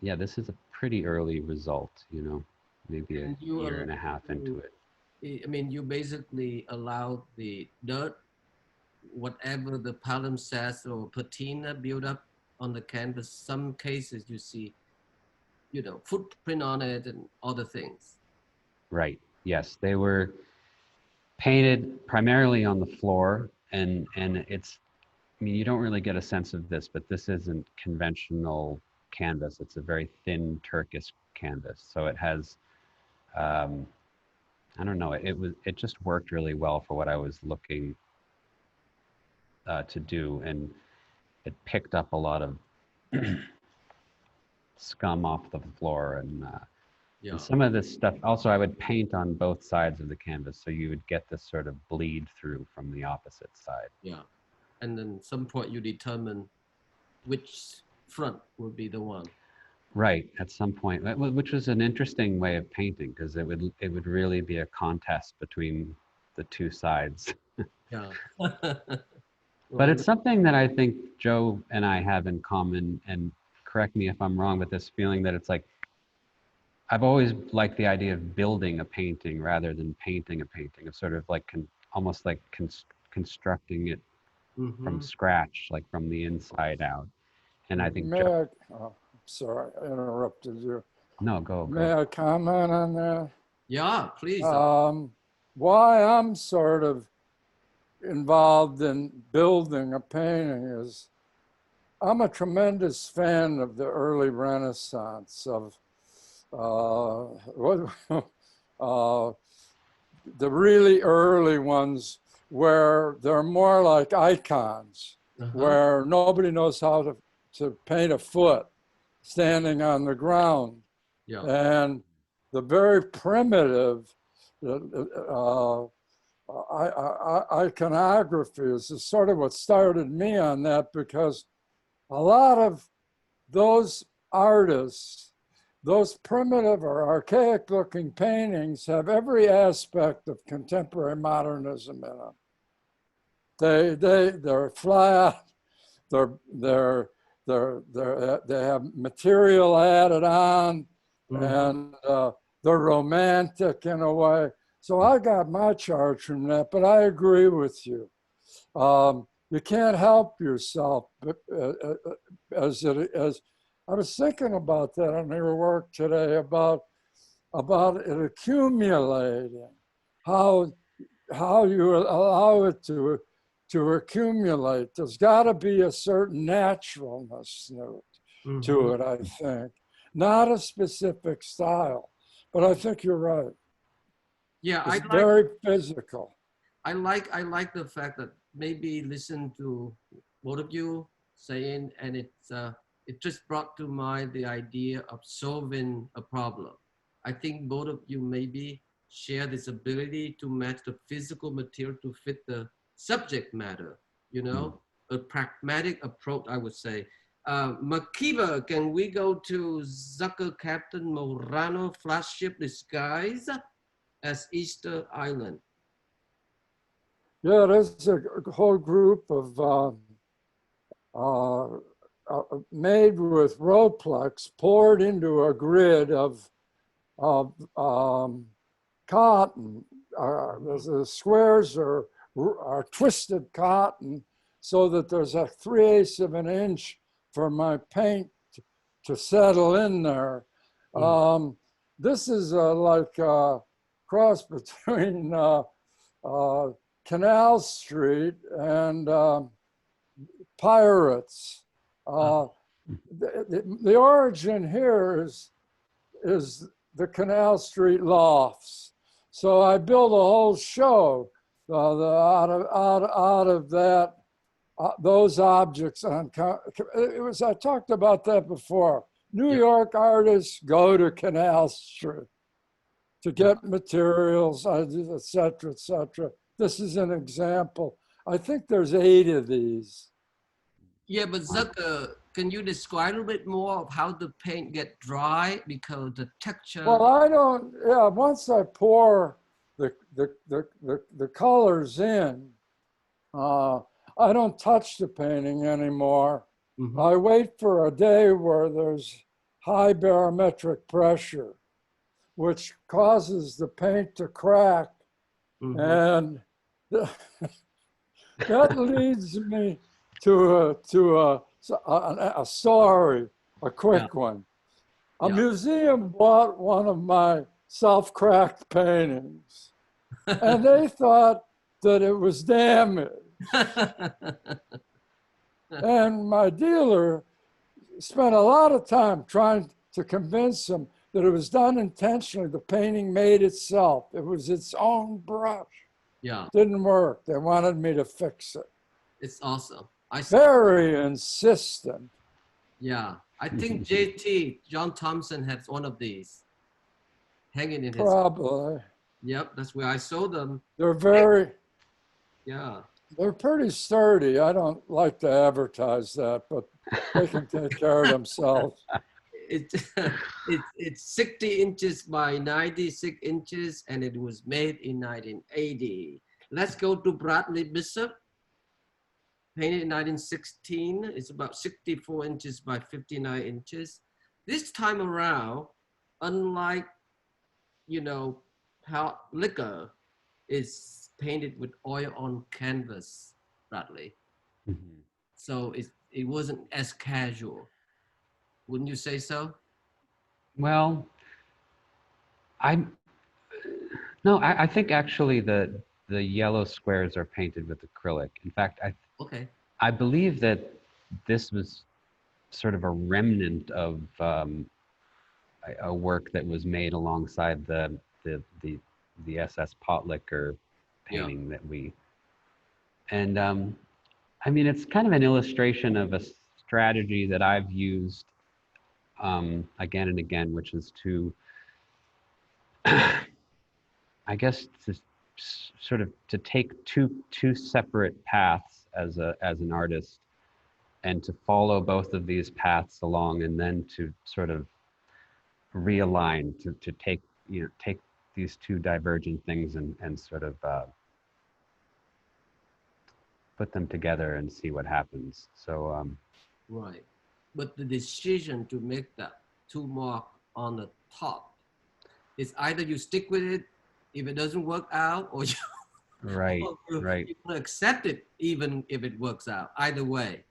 C: yeah, this is a pretty early result, maybe a year and a half into it.
B: I mean, you basically allowed the dirt, whatever the palimpsest or patina build up on the canvas. Some cases you see, footprint on it and other things.
C: Right. Yes, they were painted primarily on the floor, and it's, I mean, you don't really get a sense of this, but this isn't conventional canvas. It's a very thin Turkish canvas, so it has I don't know, it just worked really well for what I was looking to do, and it picked up a lot of scum off the floor, and some of this stuff also I would paint on both sides of the canvas, so you would get this sort of bleed through from the opposite side.
B: Yeah, and then some point you determine which front would be the one.
C: Right, at some point, which was an interesting way of painting, because it would really be a contest between the two sides.
B: Yeah.
C: But it's something that I think Joe and I have in common, and correct me if I'm wrong, but this feeling that it's like, I've always liked the idea of building a painting rather than painting a painting, of sort of like almost like constructing it from scratch, like from the inside out. And I think
D: sorry, I interrupted you.
C: No, go.
D: May I comment on that?
B: Yeah, please.
D: Why I'm sort of involved in building a painting is I'm a tremendous fan of the early Renaissance, of the really early ones where they're more like icons, where nobody knows how to paint a foot standing on the ground.
B: Yeah.
D: And the very primitive iconography is sort of what started me on that, because a lot of those artists, those primitive or archaic looking paintings, have every aspect of contemporary modernism in them. They're flat, they're they have material added on, and they're romantic in a way. So I got my charge from that, but I agree with you. You can't help yourself, as I was thinking about that in your work today, about it accumulating, how you allow it to accumulate. There's got to be a certain naturalness to it, I think. Not a specific style, but I think you're right.
B: Yeah,
D: it's very physical.
B: I like the fact that maybe listen to both of you saying, and it just brought to mind the idea of solving a problem. I think both of you maybe share this ability to match the physical material to fit the subject matter, you know, a pragmatic approach, I would say. Makiba, can we go to Zucker Captain Morano flagship disguise as Easter Island?
D: Yeah, there's a whole group of made with Roplex poured into a grid of cotton. The squares are twisted cotton so that there's a 3/8 of an inch for my paint to settle in there. This is like a cross between Canal Street and Pirates. The origin here is the Canal Street lofts. So I built a whole show out of that, those objects. I talked about that before. New York artists go to Canal Street to get materials, et cetera, et cetera. This is an example. I think there's 8 of these.
B: Yeah, but Zucker, can you describe a little bit more of how the paint get dry because the texture?
D: Well, I don't. Yeah, once I pour the colors in, I don't touch the painting anymore. I wait for a day where there's high barometric pressure, which causes the paint to crack, and that leads me to a story, a quick one. A museum bought one of my self-cracked paintings, and they thought that it was damaged. And my dealer spent a lot of time trying to convince them that it was done intentionally. The painting made itself. It was its own brush.
B: Yeah.
D: Didn't work. They wanted me to fix it.
B: It's awesome.
D: Very insistent.
B: Yeah. I think JT, John Thompson, has one of these hanging in his.
D: Probably.
B: Yep, that's where I saw them.
D: They're very.
B: Yeah.
D: They're pretty sturdy. I don't like to advertise that, but they can take care of themselves.
B: It's 60 inches by 96 inches, and it was made in 1980. Let's go to Bradley Bishop. Painted in 1916. It's about 64 inches by 59 inches. This time around, unlike, you know, how liquor is painted with oil on canvas, Bradley. So it wasn't as casual. Wouldn't you say so?
C: Well, I think actually the yellow squares are painted with acrylic. In fact, I believe that this was sort of a remnant of a work that was made alongside the SS Potlicker painting that we, and I mean, it's kind of an illustration of a strategy that I've used again and again, which is to, I guess, to sort of to take two separate paths as an artist, and to follow both of these paths along, and then to sort of realign, to take these two divergent things and sort of put them together and see what happens. So
B: right. but the decision to make that two mark on the top is either you stick with it if it doesn't work out, or
C: Right,
B: you
C: right.
B: accept it even if it works out. Either way.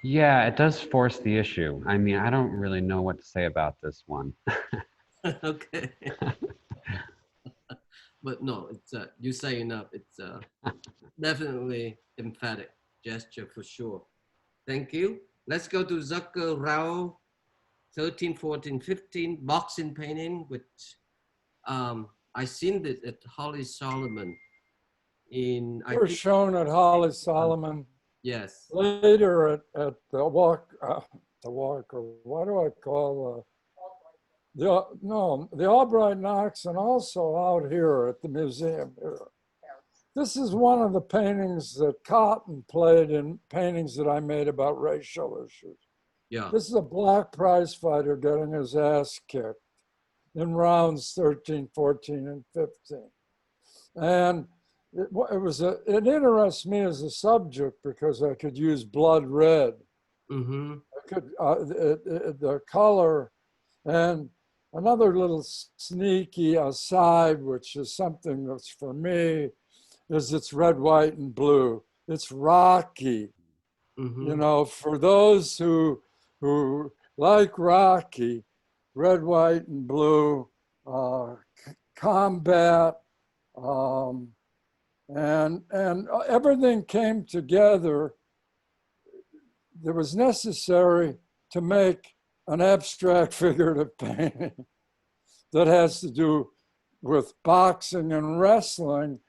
C: Yeah, it does force the issue. I mean, I don't really know what to say about this one.
B: Okay. But no, it's you say enough. It's definitely emphatic gesture for sure. Thank you. Let's go to Zucker Rao, 13, 14, 15, boxing painting, which I seen this at Holly Solomon in, I
D: We're
B: think,
D: shown at Holly Solomon.
B: yes.
D: Later at the walk, or what do I call the Albright Knox, and also out here at the museum here. This is one of the paintings that Cotton played in paintings that I made about racial issues.
B: Yeah.
D: This is a black prize fighter getting his ass kicked in rounds 13, 14, and 15. And it interests me as a subject because I could use blood red.
B: Mm-hmm.
D: I could, the color. And another little sneaky aside, which is something that's for me, is it's red, white, and blue. It's Rocky.
B: Mm-hmm.
D: You know, for those who like Rocky, red, white, and blue, combat, and everything came together that was necessary to make an abstract figurative painting that has to do with boxing and wrestling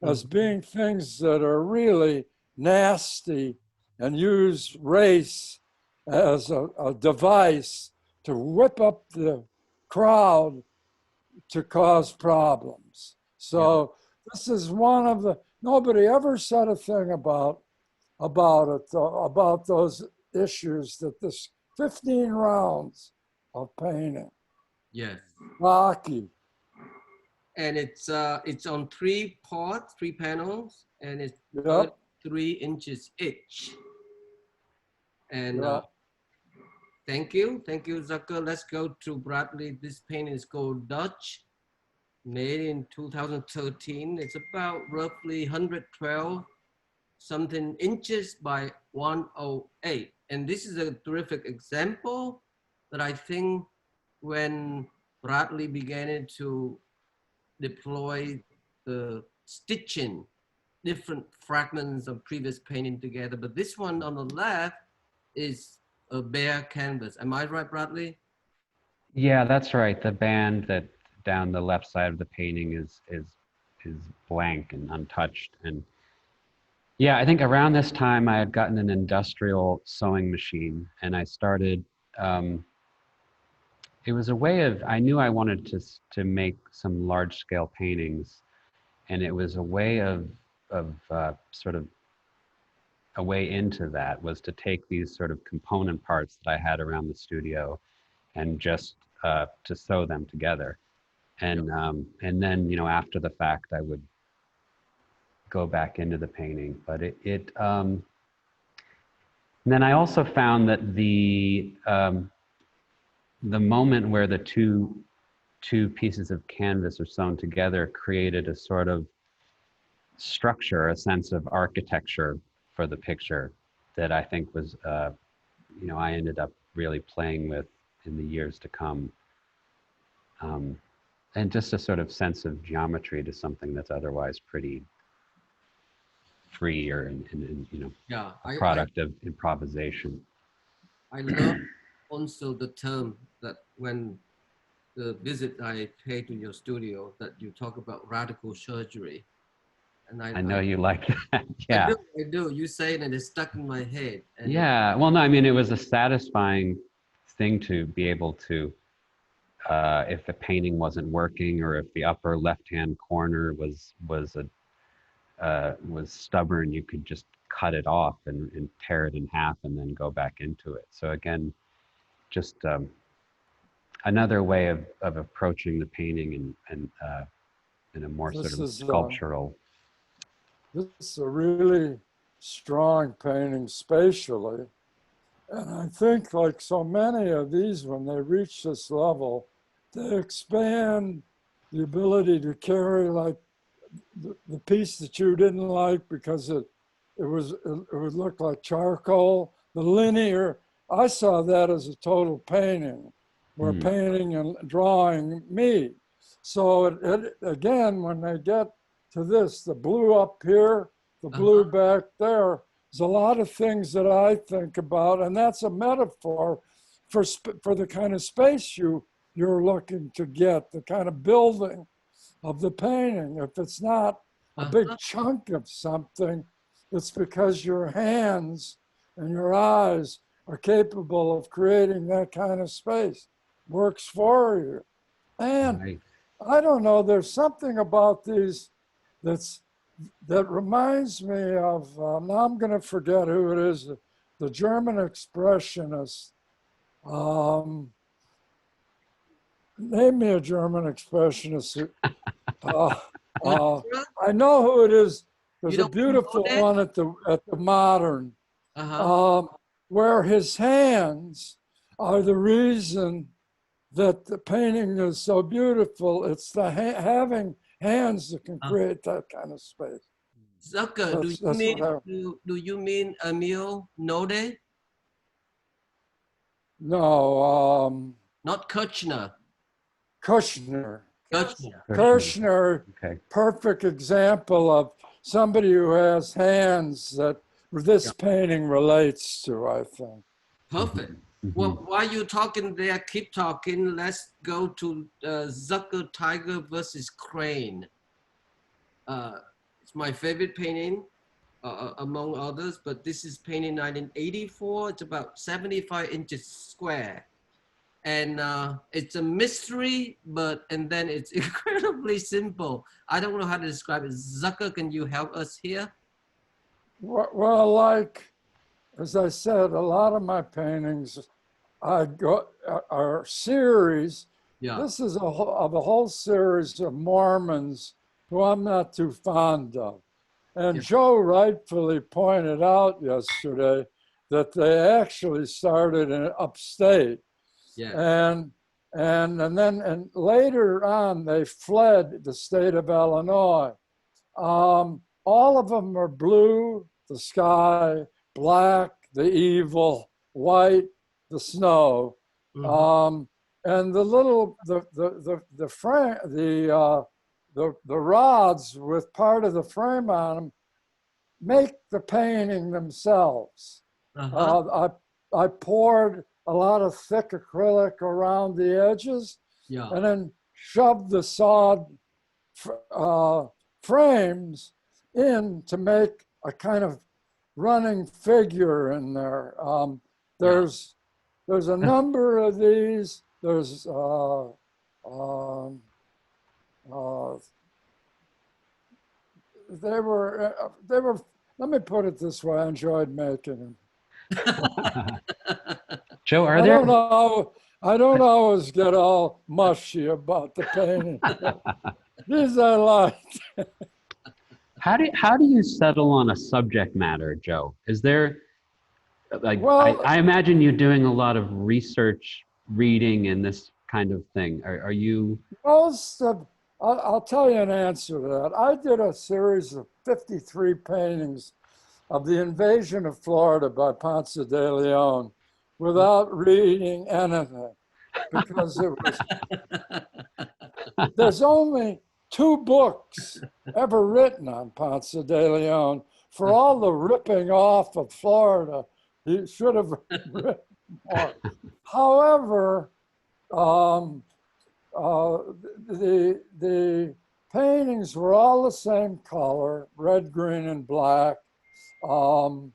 D: as being things that are really nasty and use race as a device to whip up the crowd to cause problems. So this is one of the, nobody ever said a thing about those issues, that this 15 rounds of painting.
B: Yes.
D: Rocky.
B: And it's on 3 parts, 3 panels, and it's
D: Yep.
B: 3 inches each. And
D: Yep.
B: thank you, Zucker. Let's go to Bradley. This painting is called Dutch, made in 2013. It's about roughly 112 something inches by 108. And this is a terrific example that I think when Bradley began to deploy the stitching different fragments of previous painting together. But this one on the left is a bare canvas. Am I right, Bradley?
C: Yeah, that's right. The band that down the left side of the painting is blank and untouched. And yeah, I think around this time I had gotten an industrial sewing machine, and I started, it was a way of, I knew I wanted to make some large scale paintings, and it was a way of sort of a way into that was to take these sort of component parts that I had around the studio and just to sew them together. And then, you know, after the fact, I would go back into the painting. But and then I also found that the moment where the two pieces of canvas are sewn together created a sort of structure, a sense of architecture for the picture that I think was, you know, I ended up really playing with in the years to come. And just a sort of sense of geometry to something that's otherwise pretty free or, you know, a product of improvisation.
B: I love also the term that when the visit I paid to your studio, that you talk about radical surgery. And
C: I know you like that. Yeah.
B: I do. You say it and it's stuck in my head. And
C: yeah. Well, no, I mean, it was a satisfying thing to be able to, if the painting wasn't working, or if the upper left-hand corner was stubborn, you could just cut it off and tear it in half and then go back into it. So again, just another way of approaching the painting and in a more sort of sculptural.
D: This is a really strong painting spatially, And I think, like so many of these, when they reach this level, they expand the ability to carry, like the piece that you didn't like because it would look like charcoal. The linear, I saw that as a total painting, where painting and drawing meet. So again, when they get to this, the blue up here, the blue back there, there's a lot of things that I think about, and that's a metaphor for the kind of space you're looking to get, the kind of building of the painting. If it's not a big chunk of something, it's because your hands and your eyes are capable of creating that kind of space. Works for you. And
C: Right.
D: I don't know, there's something about these that reminds me of, now I'm going to forget who it is, the German expressionist. Name me a German expressionist. I know who it is. There's a beautiful one at the Marden, where his hands are the reason that the painting is so beautiful. It's the having hands that can create that kind of space.
B: Zucker, do you mean Emil Node?
D: No,
B: not Kirchner.
D: Kushner.
B: Kirchner.
C: Okay.
D: Perfect example of somebody who has hands that this painting relates to, I think.
B: Perfect. Well, while you're talking there, keep talking. Let's go to Zucker Tiger versus Crane. It's my favorite painting, among others, but this is painting 1984. It's about 75 inches square. And it's a mystery, and then it's incredibly simple. I don't know how to describe it. Zucker, can you help us here?
D: Well, like, as I said, a lot of my paintings are series.
B: Yeah.
D: This is a whole series of Mormons who I'm not too fond of. And Joe rightfully pointed out yesterday that they actually started in upstate.
B: Yeah.
D: And later on, they fled the state of Illinois. All of them are blue, the sky, black, the evil, white, the snow, and the little the rods with part of the frame on them make the painting themselves. I poured a lot of thick acrylic around the edges, and then shoved the sawed frames in to make a kind of running figure in there. There's a number of these. There's they were. Let me put it this way: I enjoyed making them.
C: Joe,
D: I don't always get all mushy about the painting. These I liked.
C: How do you settle on a subject matter, Joe? Is there, like,
D: well,
C: I imagine you doing a lot of research, reading, and this kind of thing. Are you?
D: I'll tell you an answer to that. I did a series of 53 paintings of the invasion of Florida by Ponce de Leon without reading anything, because it was, there's only 2 books ever written on Ponce de Leon. For all the ripping off of Florida, he should have written more. However, the paintings were all the same color, red, green, and black. And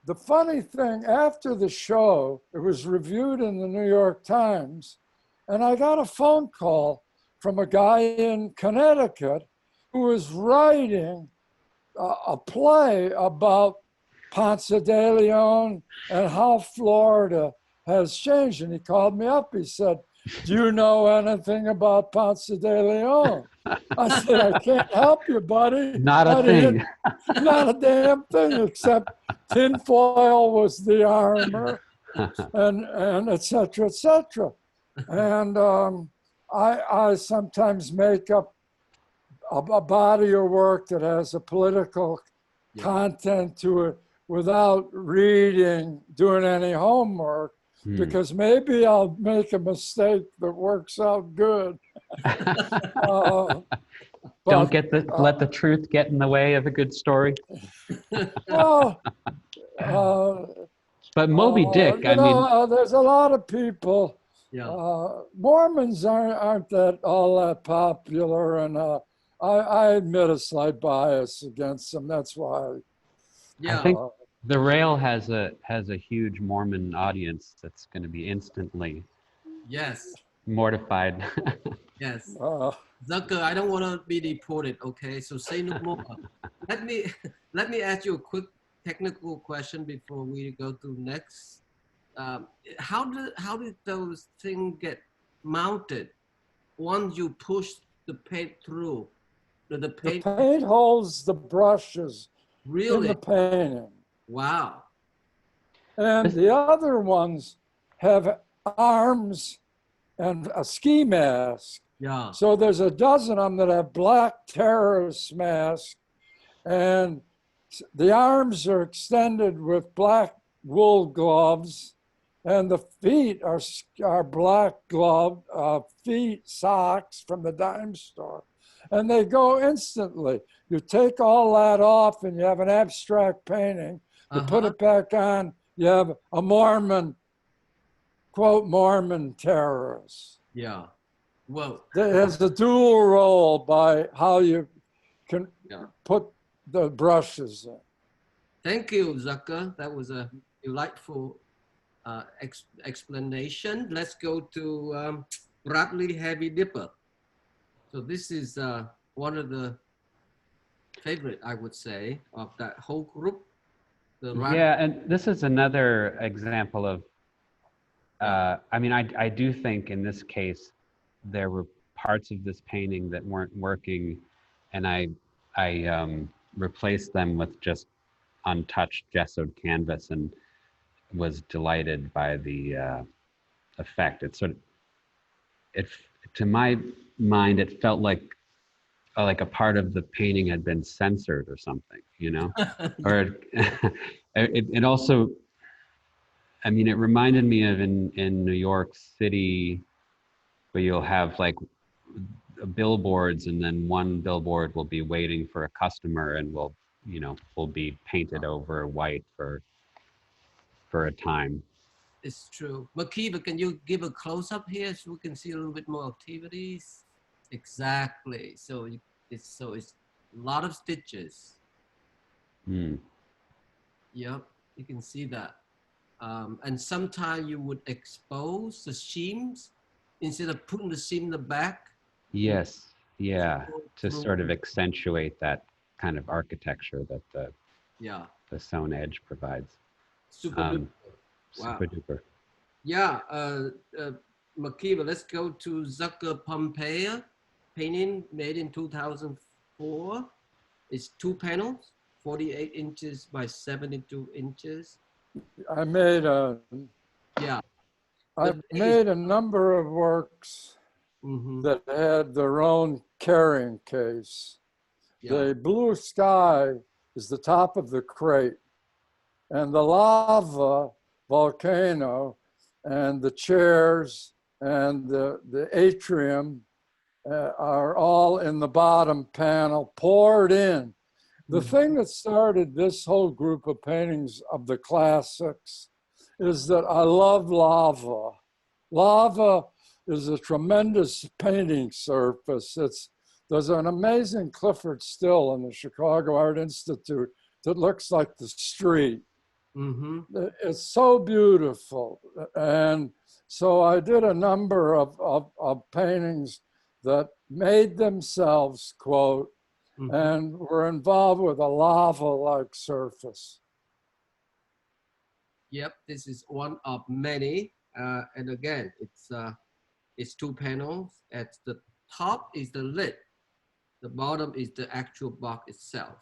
D: the funny thing, after the show, it was reviewed in the New York Times, and I got a phone call from a guy in Connecticut who was writing a play about Ponce de Leon and how Florida has changed. And he called me up. He said, do you know anything about Ponce de Leon? I said, I can't help you, buddy.
C: Not a thing.
D: Not a damn thing, except tinfoil was the armor, and et cetera, et cetera. And I sometimes make up a body of work that has a political content to it without doing any homework, because maybe I'll make a mistake that works out good.
C: Don't let the truth get in the way of a good story.
D: Well,
C: but Moby Dick,
D: there's a lot of people.
B: Yeah.
D: Mormons aren't all that popular, and I admit a slight bias against them. That's why.
B: Yeah.
C: I think the Rail has a huge Mormon audience that's going to be instantly mortified.
B: Yes. Zucker, I don't want to be deported. Okay, so say no more. Let me ask you a quick technical question before we go to next. How did those things get mounted once you push the paint through? The paint
D: holds the brushes in the painting.
B: Wow.
D: And the other ones have arms and a ski mask.
B: Yeah.
D: So there's a dozen of them that have black terrorist masks, and the arms are extended with black wool gloves, and the feet are black glove socks from the dime store, and they go instantly. You take all that off, and you have an abstract painting. You put it back on, you have a Mormon, quote, Mormon terrorist.
B: Yeah. Well,
D: it has a dual role by how you can put the brushes in.
B: Thank you, Zucker. That was a delightful explanation. Let's go to Bradley Heavy Dipper. So this is one of the favorite, I would say, of that whole group.
C: Yeah, and this is another example of, I mean, I do think in this case, there were parts of this painting that weren't working, and I replaced them with just untouched gessoed canvas and was delighted by the effect. It sort of, to my mind, it felt like a part of the painting had been censored or something, you know? Or it also, I mean, it reminded me of in New York City, where you'll have like billboards, and then one billboard will be waiting for a customer and will be painted over white for a time.
B: It's true. Makiba, can you give a close-up here so we can see a little bit more activities? Exactly. So it's a lot of stitches. Yep, you can see that. And sometimes you would expose the seams instead of putting the seam in the back.
C: Yes, yeah, to sort of accentuate that kind of architecture that the sewn edge provides.
B: Super duper. Wow.
C: Super duper.
B: Yeah, Makiba, let's go to Zucker Pompeii, painting made in 2004. It's 2 panels, 48 inches by 72 inches.
D: I made a number of works that had their own carrying case. The blue sky is the top of the crate, and the lava volcano and the chairs and the atrium are all in the bottom panel, poured in. The thing that started this whole group of paintings of the classics is that I love lava. Lava is a tremendous painting surface. There's an amazing Clifford still in the Chicago Art Institute that looks like the street. It's so beautiful. And so I did a number of paintings that made themselves, quote, and were involved with a lava-like surface.
B: Yep, this is one of many. And again, it's It's 2 panels. At the top is the lid. The bottom is the actual box itself.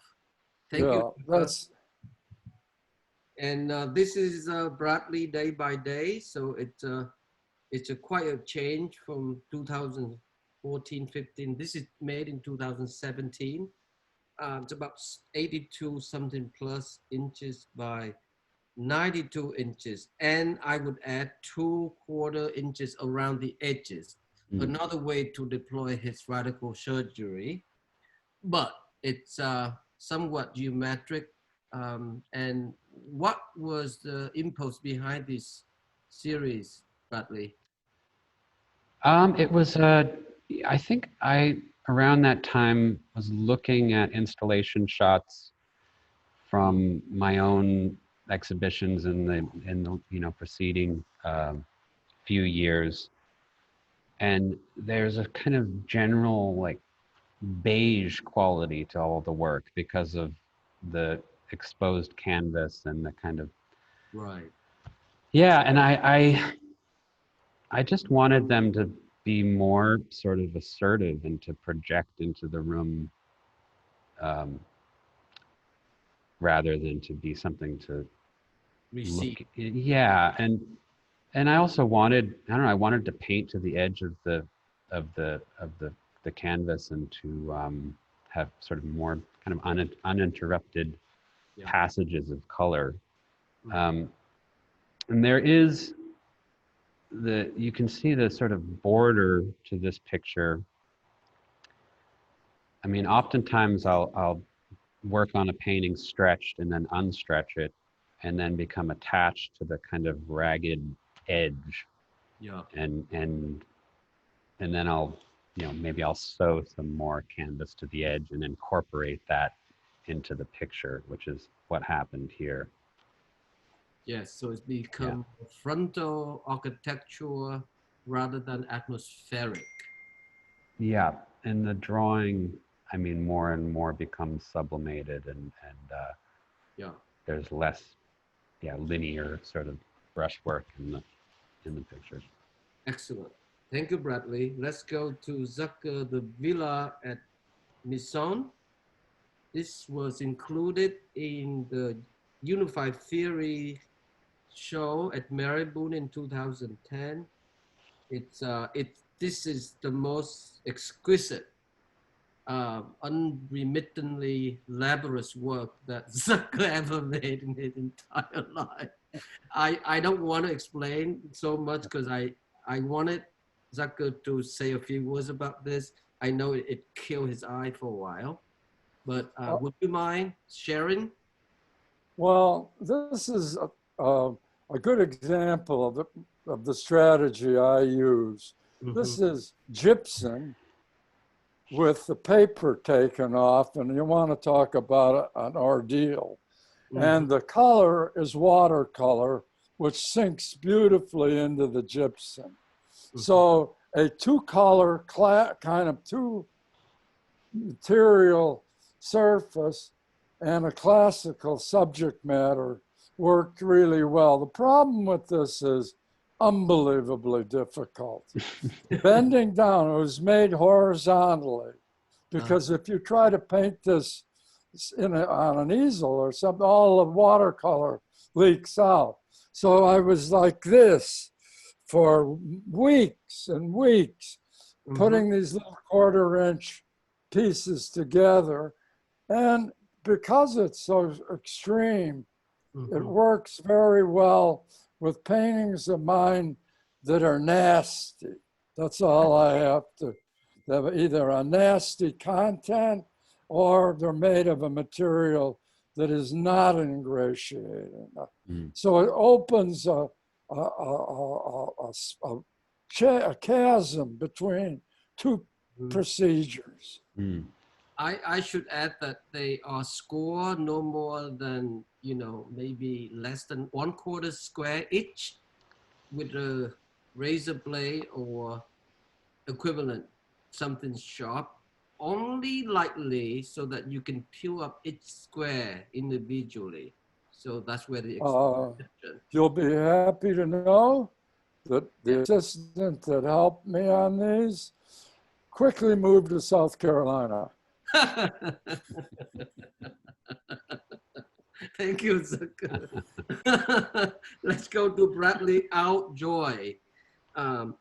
B: Thank you.
D: That's.
B: And this is Bradley Day by Day. So it's quite a change from 2014, 15. This is made in 2017. It's about 82 something plus inches by 92 inches. And I would add 2/4 inches around the edges. Another way to deploy his radical surgery. But it's somewhat geometric. And what was the impulse behind this series, Bradley?
C: It was, I think around that time was looking at installation shots from my own exhibitions in the preceding few years. And there's a kind of general like beige quality to all the work because of the exposed canvas and the kind of and I just wanted them to be more sort of assertive and to project into the room rather than to be something to
B: receive.
C: And I also wanted, I wanted to paint to the edge of the canvas and to have sort of more kind of uninterrupted passages of color. And there is you can see the sort of border to this picture. I mean, oftentimes I'll work on a painting stretched and then unstretch it and then become attached to the kind of ragged edge. And then I'll, maybe I'll sew some more canvas to the edge and incorporate that into the picture, which is what happened here.
B: Yes, so it's become frontal architecture rather than atmospheric.
C: Yeah, and the drawing, I mean, more and more becomes sublimated and there's less, linear sort of brushwork in the pictures.
B: Excellent. Thank you, Bradley. Let's go to Zucker, the villa at Maison. This was included in the Unified Theory show at Marden in 2010. This is the most exquisite, unremittingly laborious work that Zucker ever made in his entire life. I don't want to explain so much because I wanted Zucker to say a few words about this. I know it killed his eye for a while, but would you mind sharing?
D: Well, this is a good example of the strategy I use. This is gypsum with the paper taken off, and you want to talk about an ordeal. And the color is watercolor, which sinks beautifully into the gypsum. So a two-color, kind of two-material surface and a classical subject matter worked really well. The problem with this is unbelievably difficult. Bending down, it was made horizontally, because if you try to paint this on an easel or something, all the watercolor leaks out. So I was like this for weeks and weeks, putting these little 1/4-inch pieces together. And because it's so extreme, it works very well with paintings of mine that are nasty. That's all I have to have, either a nasty content or they're made of a material that is not ingratiating. So it opens a chasm between two procedures.
B: I should add that they are scored no more than, maybe less than 1/4 square each with a razor blade or equivalent, something sharp, only lightly so that you can peel up each square individually. So that's where the exception.
D: You'll be happy to know the assistant that helped me on these quickly moved to South Carolina.
B: Thank you, Zucker. Let's go to Bradley Outjoy.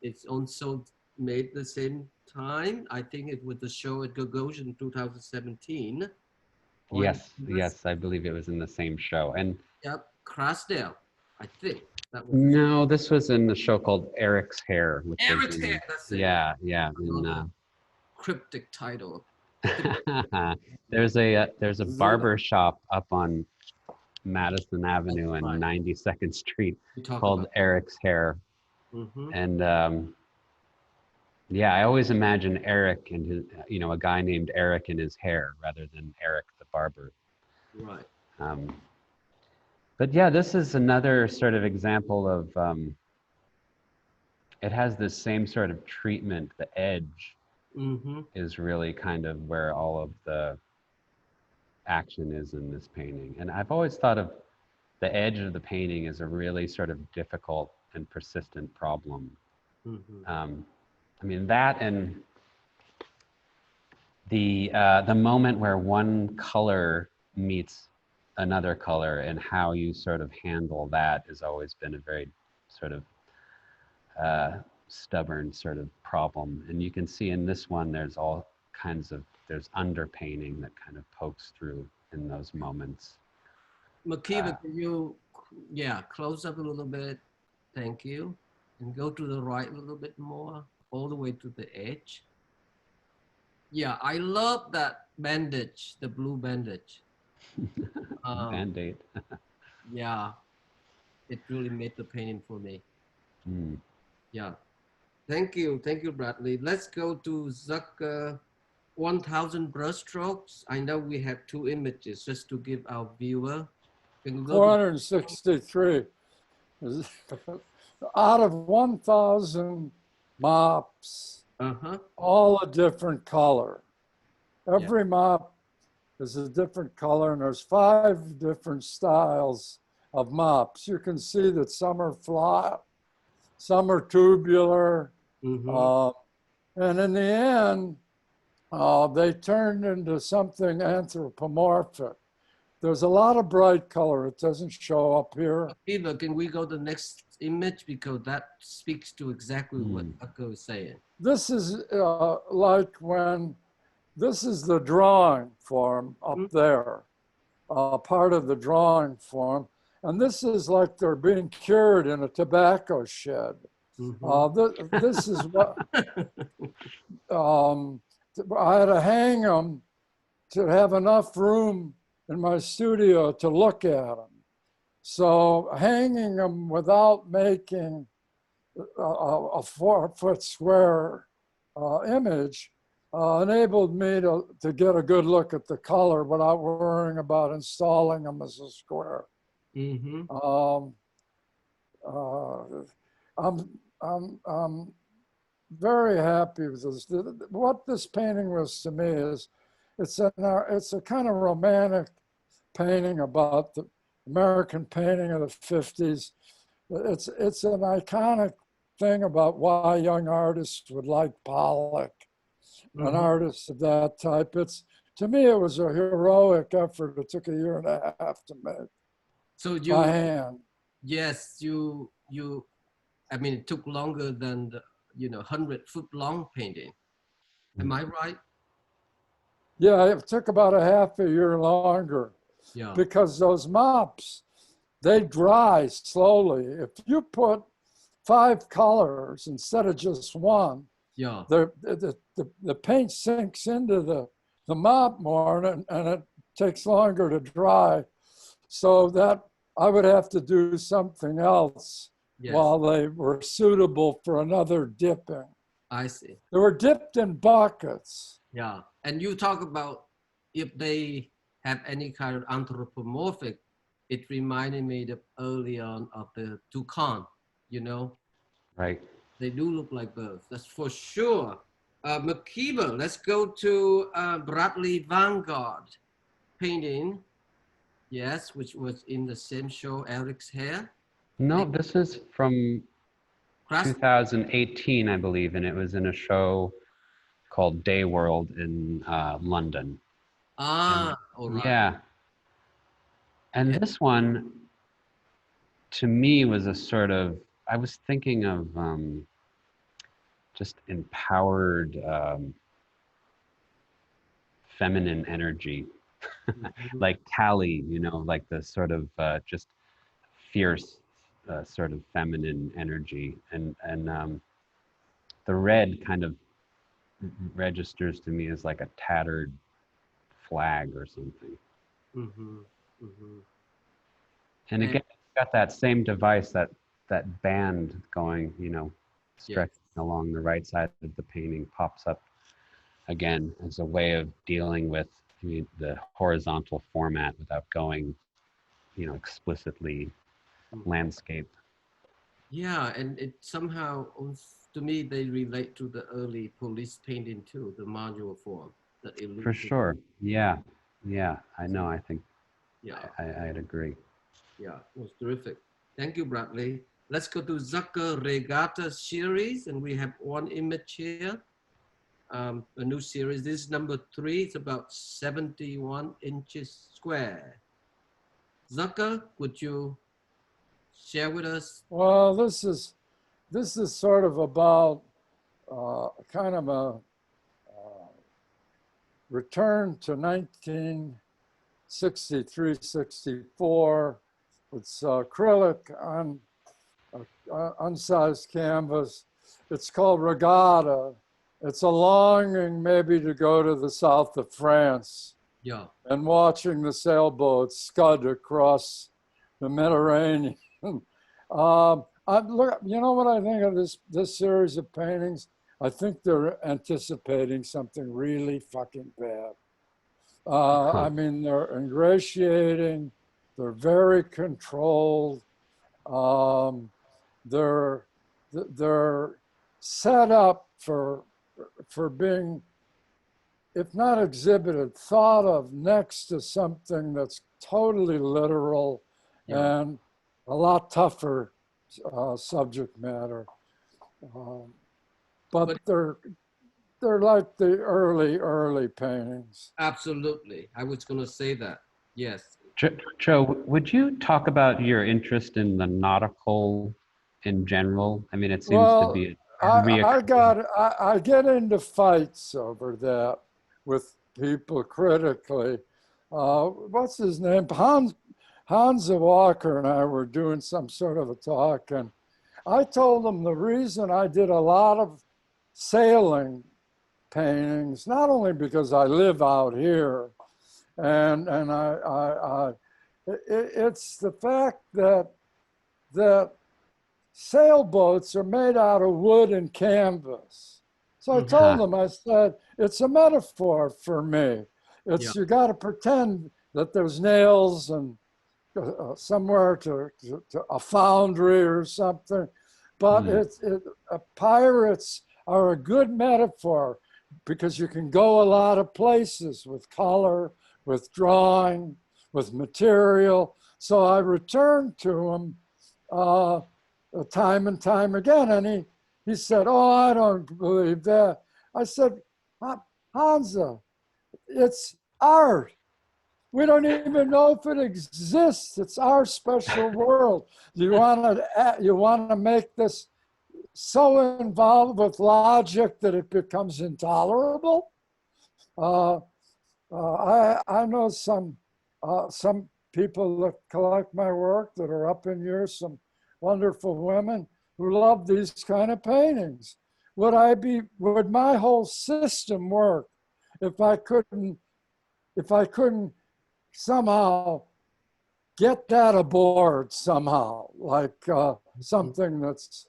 B: It's also made the same time. I think it was the show at Gagosian in 2017.
C: Yes, I believe it was in the same show. And
B: yep, Crasdale, I think that was.
C: no, this was in the show called Eric's Hair. Which
B: Eric's
C: was in,
B: Hair, that's it.
C: Yeah, in
B: Cryptic title.
C: there's a barber shop up on Madison Avenue and 92nd Street called Eric's Hair. And yeah, I always imagine Eric and his, a guy named Eric and his hair rather than Eric the barber.
B: Right.
C: But yeah, this is another sort of example of, it has this same sort of treatment. The edge is really kind of where all of the action is in this painting. And I've always thought of the edge of the painting as a really sort of difficult and persistent problem. I mean, that and the moment where one color meets another color and how you sort of handle that has always been a very sort of stubborn sort of problem. And you can see in this one, there's all kinds of, there's underpainting that kind of pokes through in those moments.
B: Makiva, can you, close up a little bit? Thank you. And go to the right a little bit more, all the way to the edge. Yeah, I love that bandage, the blue bandage.
C: Band-Aid.
B: Yeah, it really made the painting for me. Yeah, thank you, Bradley. Let's go to Zucker, 1,000 brushstrokes. I know we have 2 images just to give our viewer.
D: 463. Out of 1,000 mops, all a different color. Every mop is a different color, and there's 5 different styles of mops. You can see that some are flat, some are tubular, and in the end, they turned into something anthropomorphic. There's a lot of bright color. It doesn't show up here.
B: Eva, can we go to the next image? Because that speaks to exactly what Zucker is saying.
D: This is like when, this is the drawing form up there, part of the drawing form. And this is like they're being cured in a tobacco shed. This is what, I had to hang them to have enough room in my studio to look at them. So hanging them without making a 4-foot square image enabled me to get a good look at the color without worrying about installing them as a square. I'm very happy with this. What this painting was to me is, it's a kind of romantic painting about the American painting of the 50s. It's an iconic thing about why young artists would like Pollock, an artist of that type. To me, it was a heroic effort. It took 1.5 years to make.
B: So you,
D: by hand.
B: Yes, you. I mean, it took longer than the 100-foot long painting. Am I right?
D: Yeah, it took about 1/2 year longer.
B: Yeah.
D: Because those mops, they dry slowly. If you put 5 colors instead of just 1, the paint sinks into the mop more, and it takes longer to dry. So that I would have to do something else while they were suitable for another dipping.
B: I see.
D: They were dipped in buckets.
B: Yeah, and you talk about if they have any kind of anthropomorphic, it reminded me early on of the toucan,
C: Right.
B: They do look like birds, that's for sure. Makiva, let's go to Bradley Vanguard painting. Yes, which was in the same show, Eric's Hair.
C: No, this is from 2018, I believe, and it was in a show called Day World in London.
B: Ah, all right.
C: Yeah. And this one, to me, was a sort of, I was thinking of just empowered feminine energy, like Kali, you know, like the sort of just fierce sort of feminine energy. And the red kind of registers to me as like a tattered flag or something. And again, it's got that same device, that band going, you know, stretching along the right side of the painting, pops up again as a way of dealing with the horizontal format without going, you know, explicitly landscape.
B: Yeah, and it somehow, to me, they relate to the early police painting too, the modular form. That
C: For sure. Yeah. Yeah, I know. I think
B: yeah,
C: I'd agree.
B: Yeah, it was terrific. Thank you, Bradley. Let's go to Zucker Regatta series, and we have one image here. A new series. This is number 3. It's about 71 inches square. Zucker, would you share with us?
D: Well, this is sort of about kind of a return to 1963, 64. It's acrylic on unsized canvas. It's called Regatta. It's a longing maybe to go to the south of France.
B: Yeah.
D: And watching the sailboats scud across the Mediterranean. Look, you know what I think of this series of paintings? I think they're anticipating something really fucking bad. I mean, they're ingratiating. They're very controlled. They're set up for being, if not exhibited, thought of next to something that's totally literal and a lot tougher subject matter. But they're like the early paintings.
B: Absolutely. I was going to say that. Yes.
C: Joe, would you talk about your interest in the nautical in general? I mean, it seems to be
D: I get into fights over that with people critically. What's his name? Hans Walker and I were doing some sort of a talk, and I told him the reason I did a lot of sailing paintings, not only because I live out here, and it's the fact that sailboats are made out of wood and canvas. So I told them, I said, it's a metaphor for me. It's you got to pretend that there's nails and somewhere to a foundry or something, but pirates are a good metaphor because you can go a lot of places with color, with drawing, with material. So I returned to him time and time again, and he said, "Oh, I don't believe that." I said, "Hansa, it's art. We don't even know if it exists. It's our special world. You want to make this so involved with logic that it becomes intolerable?" I know some people that collect my work that are up in years, some wonderful women who love these kind of paintings. Would my whole system work if I couldn't somehow get that aboard somehow, like something that's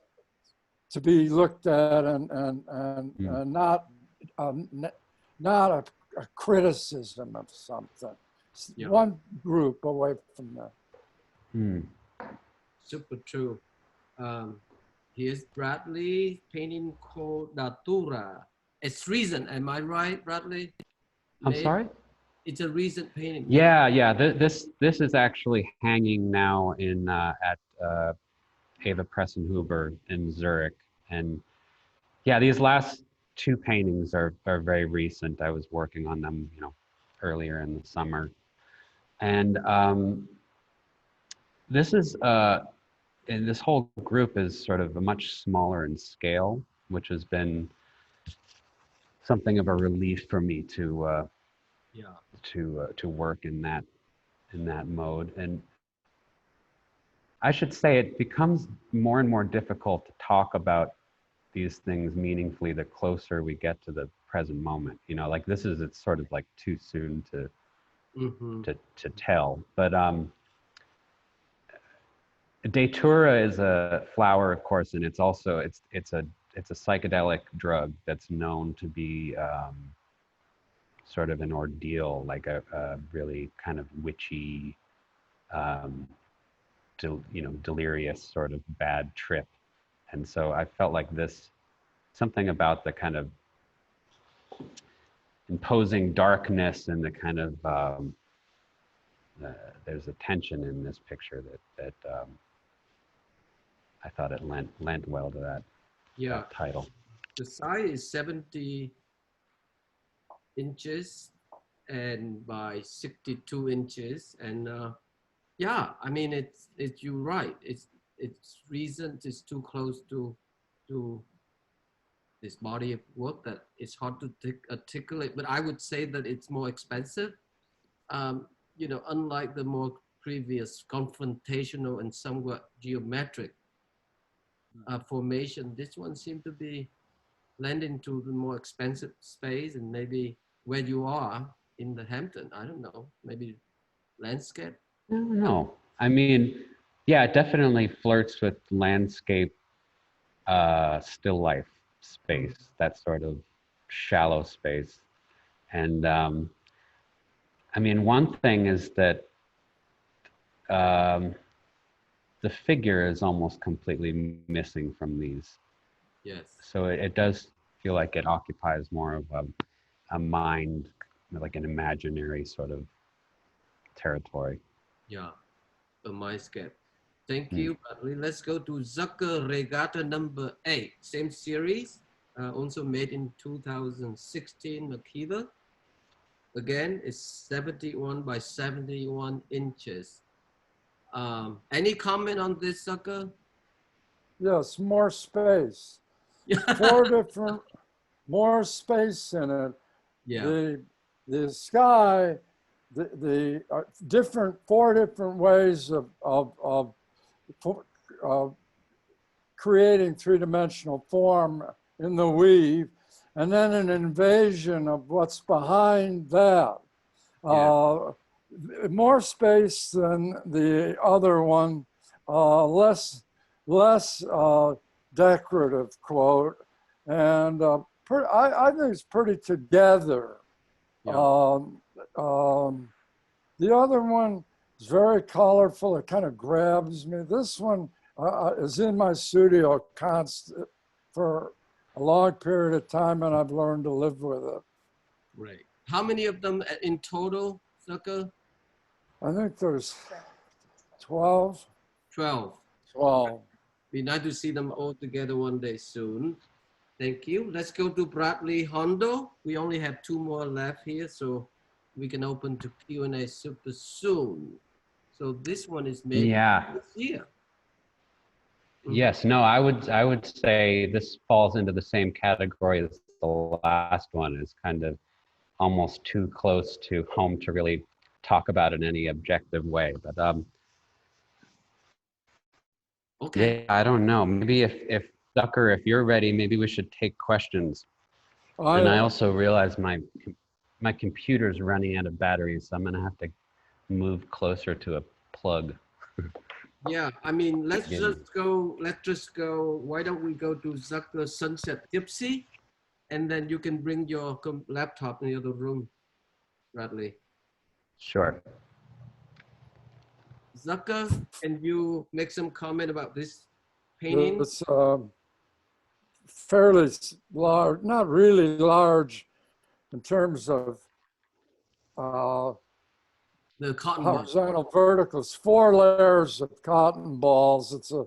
D: to be looked at and not a criticism of something. One group away from that.
B: Super true. Here's Bradley painting called Natura. It's recent, am I right, Bradley?
C: I'm sorry?
B: It's a recent painting.
C: Yeah. This is actually hanging now in at Eva Pressenhuber in Zurich. And yeah, these last two paintings are very recent. I was working on them, you know, earlier in the summer. And this is, and this whole group is sort of a much smaller in scale, which has been something of a relief for me to work in that mode. And I should say it becomes more and more difficult to talk about these things meaningfully the closer we get to the present moment. You know, like this is, it's sort of like too soon to to tell. But Datura is a flower, of course, and it's also it's a psychedelic drug that's known to be sort of an ordeal, like a really kind of witchy, delirious sort of bad trip. And so I felt like something about the kind of imposing darkness and the kind of there's a tension in this picture that I thought it lent well to that title.
B: The size is 70 inches and by 62 inches, and yeah, I mean it's you're right. It's recent. It's too close to this body of work that it's hard to articulate. But I would say that it's more expensive. You know, unlike the more previous confrontational and somewhat geometric formation, this one seemed to be blend into the more expensive space, and maybe where you are in the Hampton, I don't know, maybe landscape?
C: I don't know. I mean, yeah, it definitely flirts with landscape, still life space, that sort of shallow space. And I mean, one thing is that the figure is almost completely missing from these.
B: Yes.
C: So it does feel like it occupies more of a mind, like an imaginary sort of territory.
B: Yeah, a mindscape. Thank you, Bradley. Let's go to Zucker Regatta number 8, same series, also made in 2016, Nautical. Again, it's 71 by 71 inches. Any comment on this, Zucker?
D: Yes, more space. More space in it.
B: Yeah.
D: The sky, the four different ways of creating three-dimensional form in the weave, and then an invasion of what's behind that. More space than the other one, less decorative, quote, and I think it's pretty together.
B: Yeah.
D: The other one is very colorful. It kind of grabs me. This one is in my studio constant for a long period of time, and I've learned to live with it.
B: Right. How many of them in total, Zucker?
D: I think there's 12.
B: 12.
D: 12.
B: Be nice to see them all together one day soon. Thank you. Let's go to Bradley Hondo. We only have 2 more left here, so we can open to Q&A super soon. So this one is made this year.
C: Yes, no, I would say this falls into the same category as the last one. Is kind of almost too close to home to really talk about it in any objective way. But
B: okay.
C: Yeah, I don't know. Maybe if Zucker, if you're ready, maybe we should take questions. And I also realize my computer's running out of battery, so I'm gonna have to move closer to a plug.
B: Yeah, I mean, let's just go. Why don't we go to Zucker Sunset Gypsy, and then you can bring your laptop in the other room, Bradley.
C: Sure.
B: Zucker, can you make some comment about this painting?
D: It's fairly large, not really large in terms of
B: the cotton
D: horizontal verticals, 4 layers of cotton balls. It's a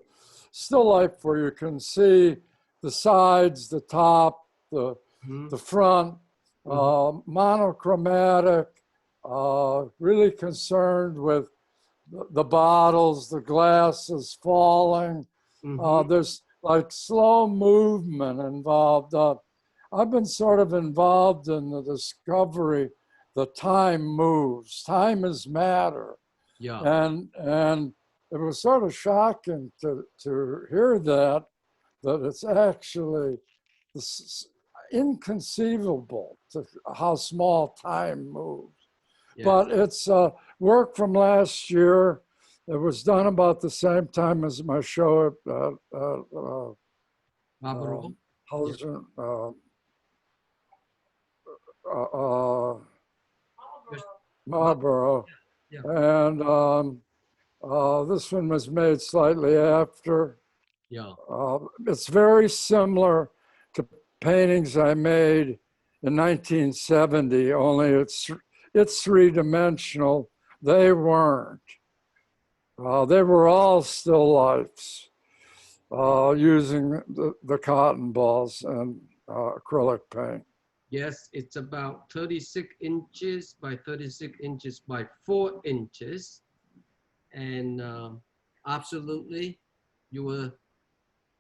D: still life where you can see the sides, the top, the front, monochromatic, really concerned with the bottles, the glasses falling. There's like slow movement involved. I've been sort of involved in the discovery that time moves, time is matter.
B: Yeah.
D: And it was sort of shocking to hear that it's actually inconceivable to how small time moves. Yeah. But it's work from last year. It was done about the same time as my show at Marlborough. Yeah. And this one was made slightly after.
B: Yeah.
D: It's very similar to paintings I made in 1970, only it's three-dimensional. They weren't. They were all still lifes using the cotton balls and acrylic paint.
B: Yes, it's about 36 inches by 36 inches by 4 inches. And absolutely, you were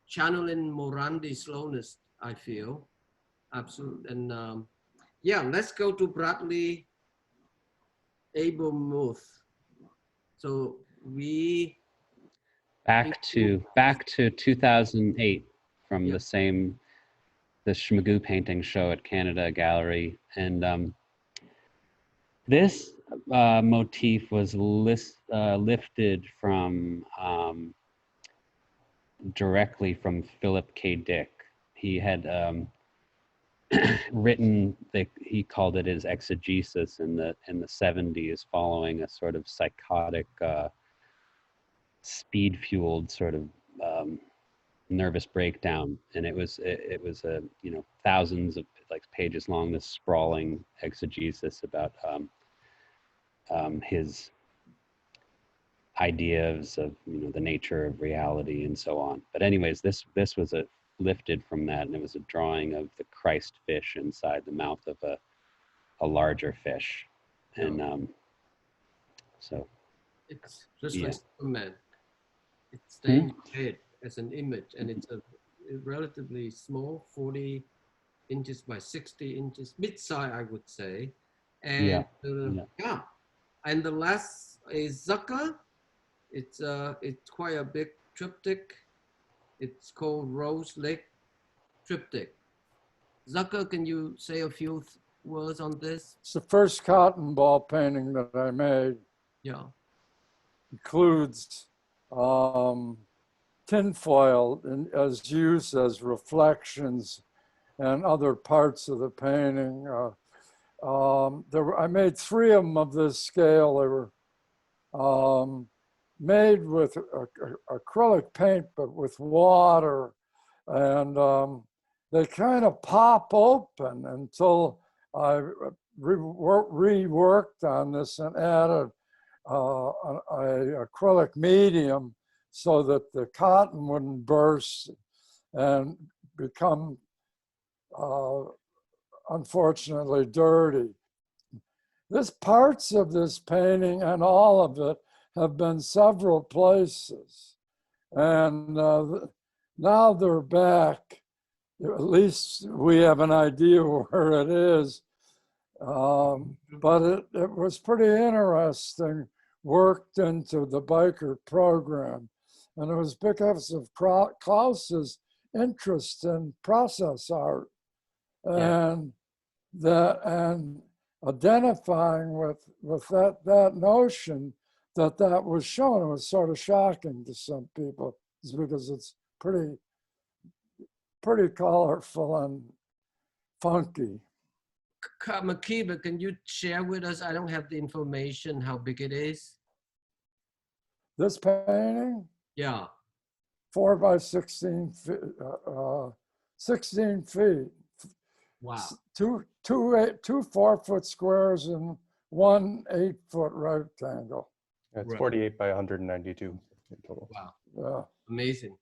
B: channeling Morandi's slowness, I feel. Absolutely. And yeah, let's go to Bradley Abelmuth. So we
C: back to 2008 from the Schmagoo painting show at Canada Gallery, and this motif was lifted from directly from Philip K. Dick. He had written, he called it his exegesis in the 70s, following a sort of psychotic, speed-fueled sort of nervous breakdown, and it was a thousands of pages long, this sprawling exegesis about his ideas of the nature of reality and so on. But anyways, this was lifted from that, and it was a drawing of the Christ fish inside the mouth of a larger fish, and so
B: it's just like Superman. It's staying ahead as an image, and it's a relatively small, 40 inches by 60 inches, mid-size, I would say. And and the last is Zucker. It's quite a big triptych. It's called Rose Lake Triptych. Zucker, can you say a few words on this?
D: It's the first cotton ball painting that I made.
B: Yeah.
D: Includes tinfoil as used as reflections and other parts of the painting. I made 3 of them of this scale. They were made with acrylic paint, but with water, and they kind of pop open until I reworked on this and added an acrylic medium so that the cotton wouldn't burst and become unfortunately dirty. There's parts of this painting, and all of it have been several places, and now they're back. At least we have an idea where it is, but it was pretty interesting, worked into the Bykert program, and it was because of Klaus's interest in process art, and identifying with that notion that was shown. It was sort of shocking to some people, because it's pretty colorful and funky.
B: Makiba, can you share with us? I don't have the information how big it is.
D: This painting?
B: Yeah.
D: 4 by 16 feet. 16 feet.
B: Wow.
D: Two 4-foot squares and 1 8-foot rectangle.
A: It's 48 by 192 in total.
B: Wow.
D: Yeah.
B: Amazing.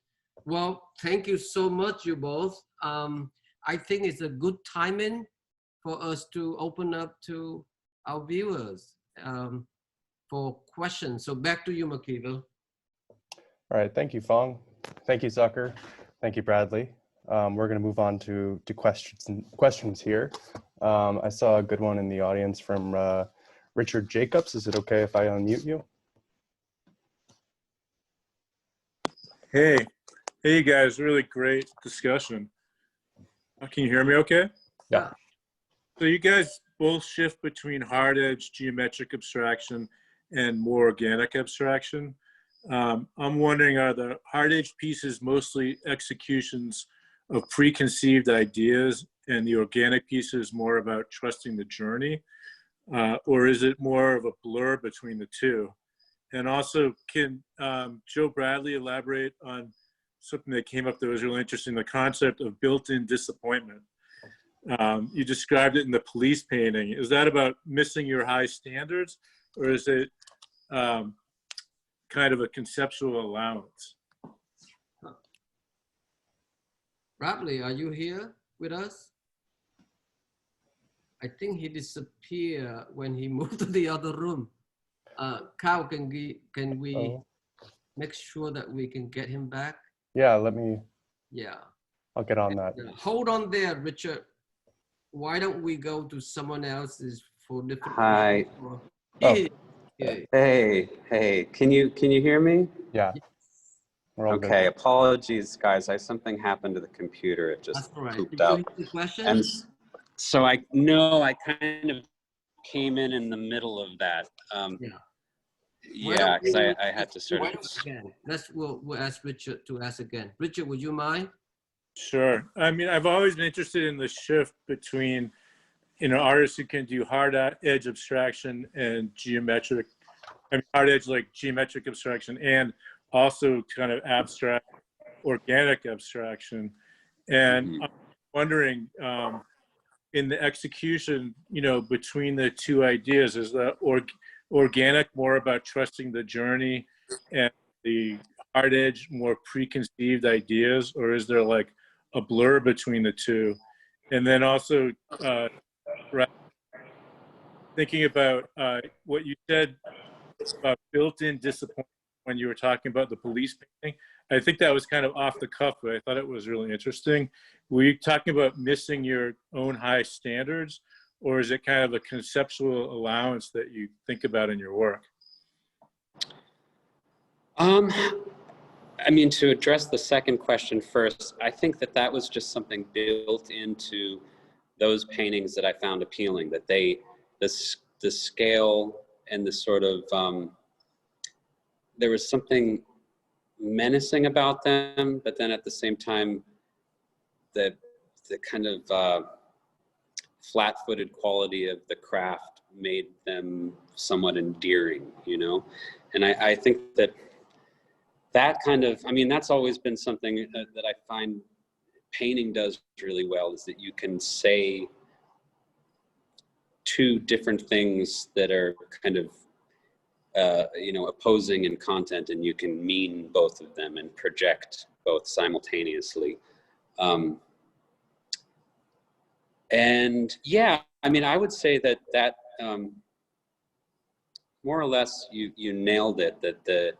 B: Well, thank you so much, you both. I think it's a good timing for us to open up to our viewers for questions. So back to you, Makiva.
A: All right, thank you, Phong. Thank you, Zucker. Thank you, Bradley. We're going to move on to questions here. I saw a good one in the audience from Richard Jacobs. Is it okay if I unmute you?
E: Hey you guys, really great discussion. Can you hear me okay?
A: Yeah.
E: So you guys both shift between hard edge geometric abstraction and more organic abstraction. I'm wondering, are the hard edge pieces mostly executions of preconceived ideas and the organic pieces more about trusting the journey? Or is it more of a blur between the two? And also, can Joe Bradley elaborate on something that came up that was really interesting, the concept of built-in disappointment? You described it in the police painting. Is that about missing your high standards, or is it kind of a conceptual allowance?
B: Bradley, are you here with us? I think he disappeared when he moved to the other room. Kyle, can we make sure that we can get him back?
A: Yeah, let me.
B: Yeah.
A: I'll get on that.
B: Hold on there, Richard. Why don't we go to someone else's for different?
C: Hi.
B: Oh.
C: Hey. Can you hear me?
A: Yeah. We're all
C: Okay.
A: good.
C: Apologies, guys. Something happened to the computer. It just
B: That's all right.
C: pooped
B: Did you
C: out.
B: hear the question?
C: And so I kind of came in the middle of that. Yeah, because I had to sort of.
B: We'll ask Richard to ask again. Richard, would you mind?
E: Sure. I mean, I've always been interested in the shift between, artists who can do hard edge abstraction and geometric, hard edge like geometric abstraction, and also kind of abstract organic abstraction. And I'm wondering, in the execution, between the two ideas, is the organic more about trusting the journey and the hard edge more preconceived ideas, or is there like a blur between the two? And then also thinking about what you said about built-in disappointment when you were talking about the police painting. I think that was kind of off the cuff, but I thought it was really interesting. Were you talking about missing your own high standards, or is it kind of a conceptual allowance that you think about in your work?
C: To address the second question first, I think that was just something built into those paintings that I found appealing, that the scale and the sort of, there was something menacing about them, but then at the same time, the kind of flat-footed quality of the craft made them somewhat endearing, And I think that kind of, that's always been something that I find painting does really well, is that you can say two different things that are kind of, opposing in content, and you can mean both of them and project both simultaneously. And yeah, I would say that more or less you nailed it, that the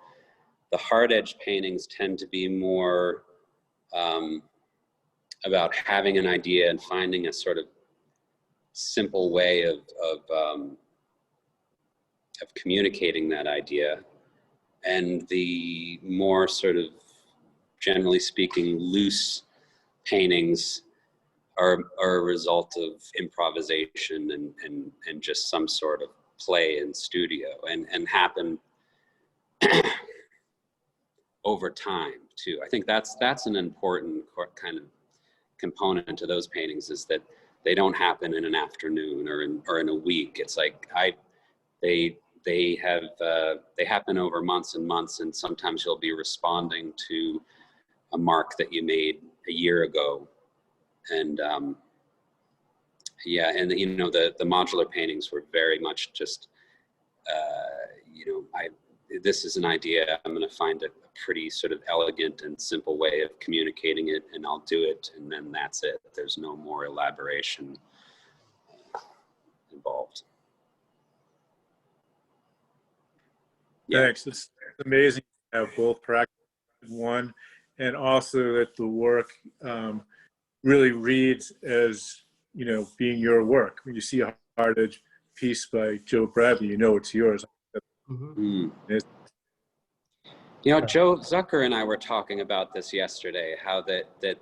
C: hard edge paintings tend to be more about having an idea and finding a sort of simple way of communicating that idea. And the more sort of, generally speaking, loose paintings are a result of improvisation and just some sort of play in studio, and happen over time too. I think that's an important kind of component to those paintings, is that they don't happen in an afternoon or in a week. It's like they happen over months and months, and sometimes you'll be responding to a mark that you made a year ago. And yeah, and the modular paintings were very much just this is an idea. I'm going to find a pretty sort of elegant and simple way of communicating it, and I'll do it, and then that's it. There's no more elaboration involved. Yeah.
E: Thanks. It's amazing to have both practices in one, and also that the work really reads as, you know, being your work. When you see a hard edge piece by Joe Bradley, you know it's yours.
C: Mm. You know, Joe Zucker and I were talking about this yesterday, how that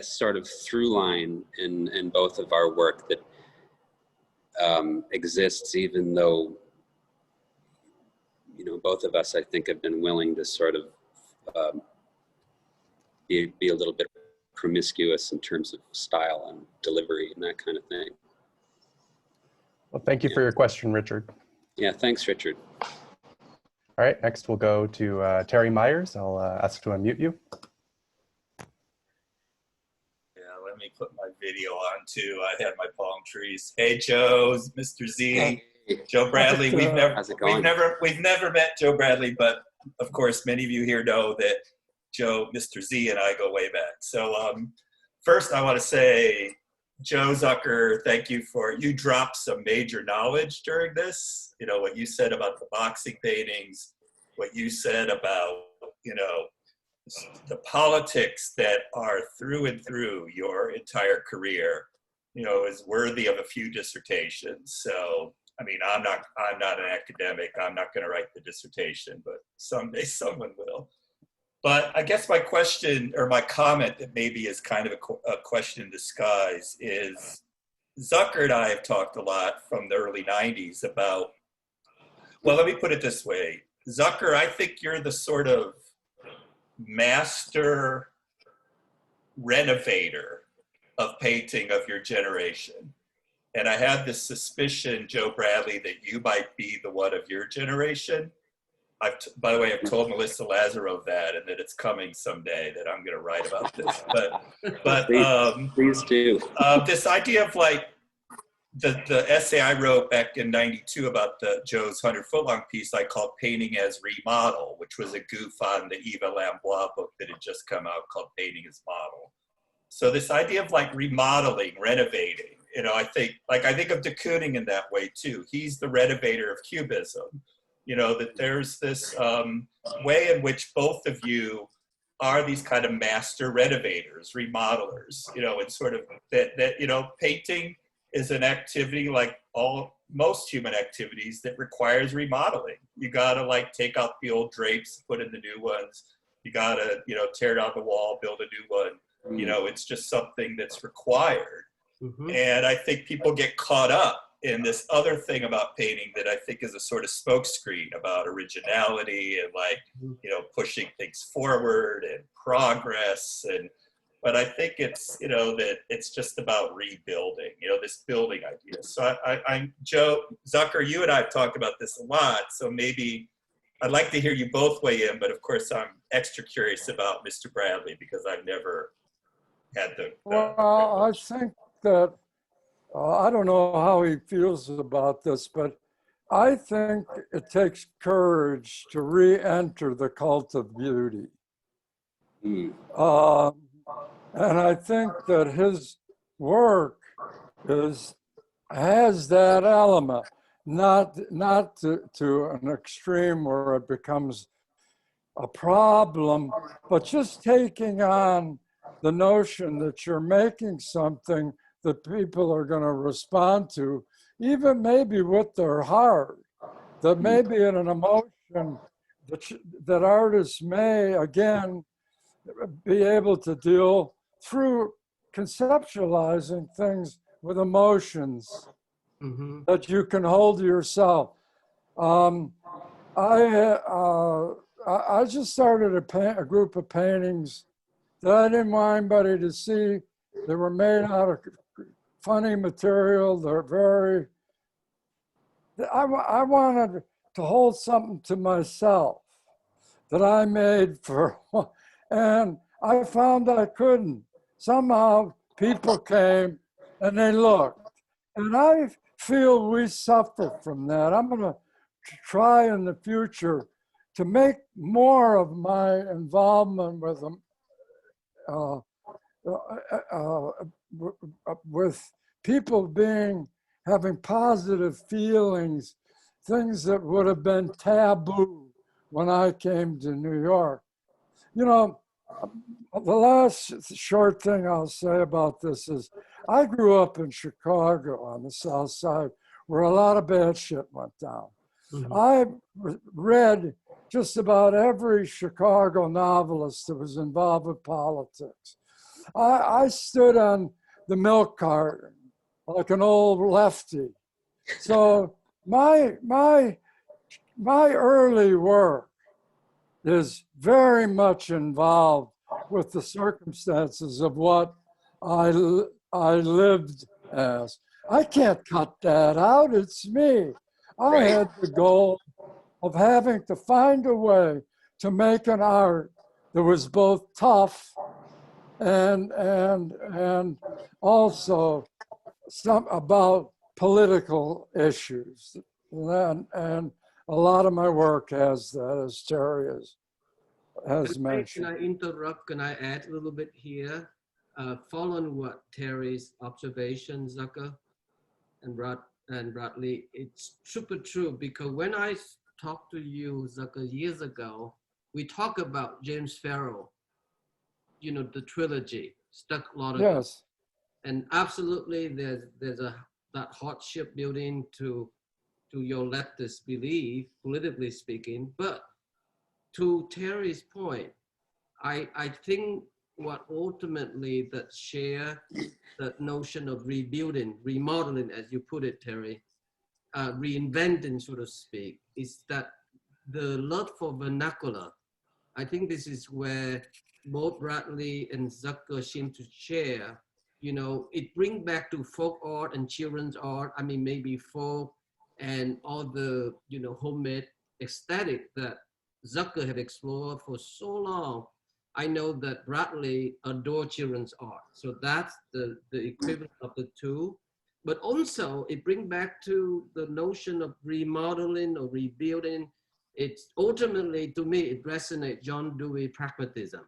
C: sort of through line in both of our work that exists, even though, you know, both of us, I think, have been willing to sort of be a little bit promiscuous in terms of style and delivery and that kind of thing.
A: Well, thank you for your question, Richard.
C: Yeah, thanks, Richard.
A: All right, next we'll go to Terry Myers. I'll ask to unmute you.
F: Yeah, let me put my video on too. I had my palm trees. Hey, Joe, Mr. Z,
C: Hey.
F: Joe Bradley.
C: How's it going?
F: We've never met Joe Bradley, but of course, many of you here know that Joe, Mr. Z, and I go way back. So first, I want to say, Joe Zucker, thank you you dropped some major knowledge during this. You know, what you said about the boxing paintings, what you said about, you know, the politics that are through and through your entire career, you know, is worthy of a few dissertations. So, I mean, I'm not an academic. I'm not going to write the dissertation, but someday someone will. But I guess my question, or my comment that maybe is kind of a question in disguise, is Zucker and I have talked a lot from the early 90s about, well, let me put it this way. Zucker, I think you're the sort of master renovator of painting of your generation. And I had this suspicion, Joe Bradley, that you might be the one of your generation. By the way, I've told Melissa Lazaro that, and that it's coming someday, that I'm going to write about this. But
C: please do.
F: This idea of like the essay I wrote back in '92 about Joe's 100-foot-long piece I called Painting as Remodel, which was a goof on the Eva Lambois book that had just come out called Painting as Model. So this idea of like remodeling, renovating, you know, I think of de Kooning in that way too. He's the renovator of Cubism. You know, that there's this way in which both of you are these kind of master renovators, remodelers, you know, and sort of that you know, painting is an activity like most human activities that requires remodeling. You gotta like take out the old drapes, put in the new ones. You gotta, you know, tear down the wall, build a new one. You know, it's just something that's required. And I think people get caught up in this other thing about painting that I think is a sort of smokescreen about originality and like, you know, pushing things forward and progress. But I think it's, you know, that it's just about rebuilding, you know, this building idea. So I'm Joe Zucker, you and I have talked about this a lot. So maybe I'd like to hear you both weigh in, but of course I'm extra curious about Mr. Bradley because I've never had
D: Well, I think that I don't know how he feels about this, but I think it takes courage to re-enter the cult of beauty. And I think that his work has that element, not to an extreme where it becomes a problem, but just taking on the notion that you're making something that people are going to respond to, even maybe with their heart, that maybe in an emotion that artists may, again, be able to deal through conceptualizing things with emotions that you can hold yourself. I just started a group of paintings that I didn't want anybody to see. They were made out of funny material. They're very, I wanted to hold something to myself that I made for, and I found I couldn't. Somehow people came and they looked. And I feel we suffer from that. I'm going to try in the future to make more of my involvement with them, with people having positive feelings, things that would have been taboo when I came to New York. You know, the last short thing I'll say about this is I grew up in Chicago on the South Side where a lot of bad shit went down.
B: Mhm.
D: I read just about every Chicago novelist that was involved with politics. I stood on the milk carton like an old lefty. So my early work is very much involved with the circumstances of what I lived as. I can't cut that out, it's me. I had the goal of having to find a way to make an art that was both tough and also some about political issues. And a lot of my work has that, as Terry has mentioned.
B: Can I interrupt? Can I add a little bit here? Following what Terry's observation, Zucker and Bradley, it's super true, because when I talked to you, Zucker, years ago, we talked about James Farrell, you know, the trilogy, Stuck Lauderdale.
D: Yes.
B: And absolutely, there's that hardship building to your leftist belief, politically speaking. But to Terry's point, I think what ultimately that share that notion of rebuilding, remodeling, as you put it, Terry, reinventing, so to speak, is that the love for vernacular. I think this is where both Bradley and Zucker seem to share. You know, it brings back to folk art and children's art. I mean, maybe folk and all the, you know, homemade aesthetic that Zucker have explored for so long. I know that Bradley adore children's art. So that's the equivalent of the two. But also it brings back to the notion of remodeling or rebuilding. It's ultimately, to me, it resonates John Dewey pragmatism.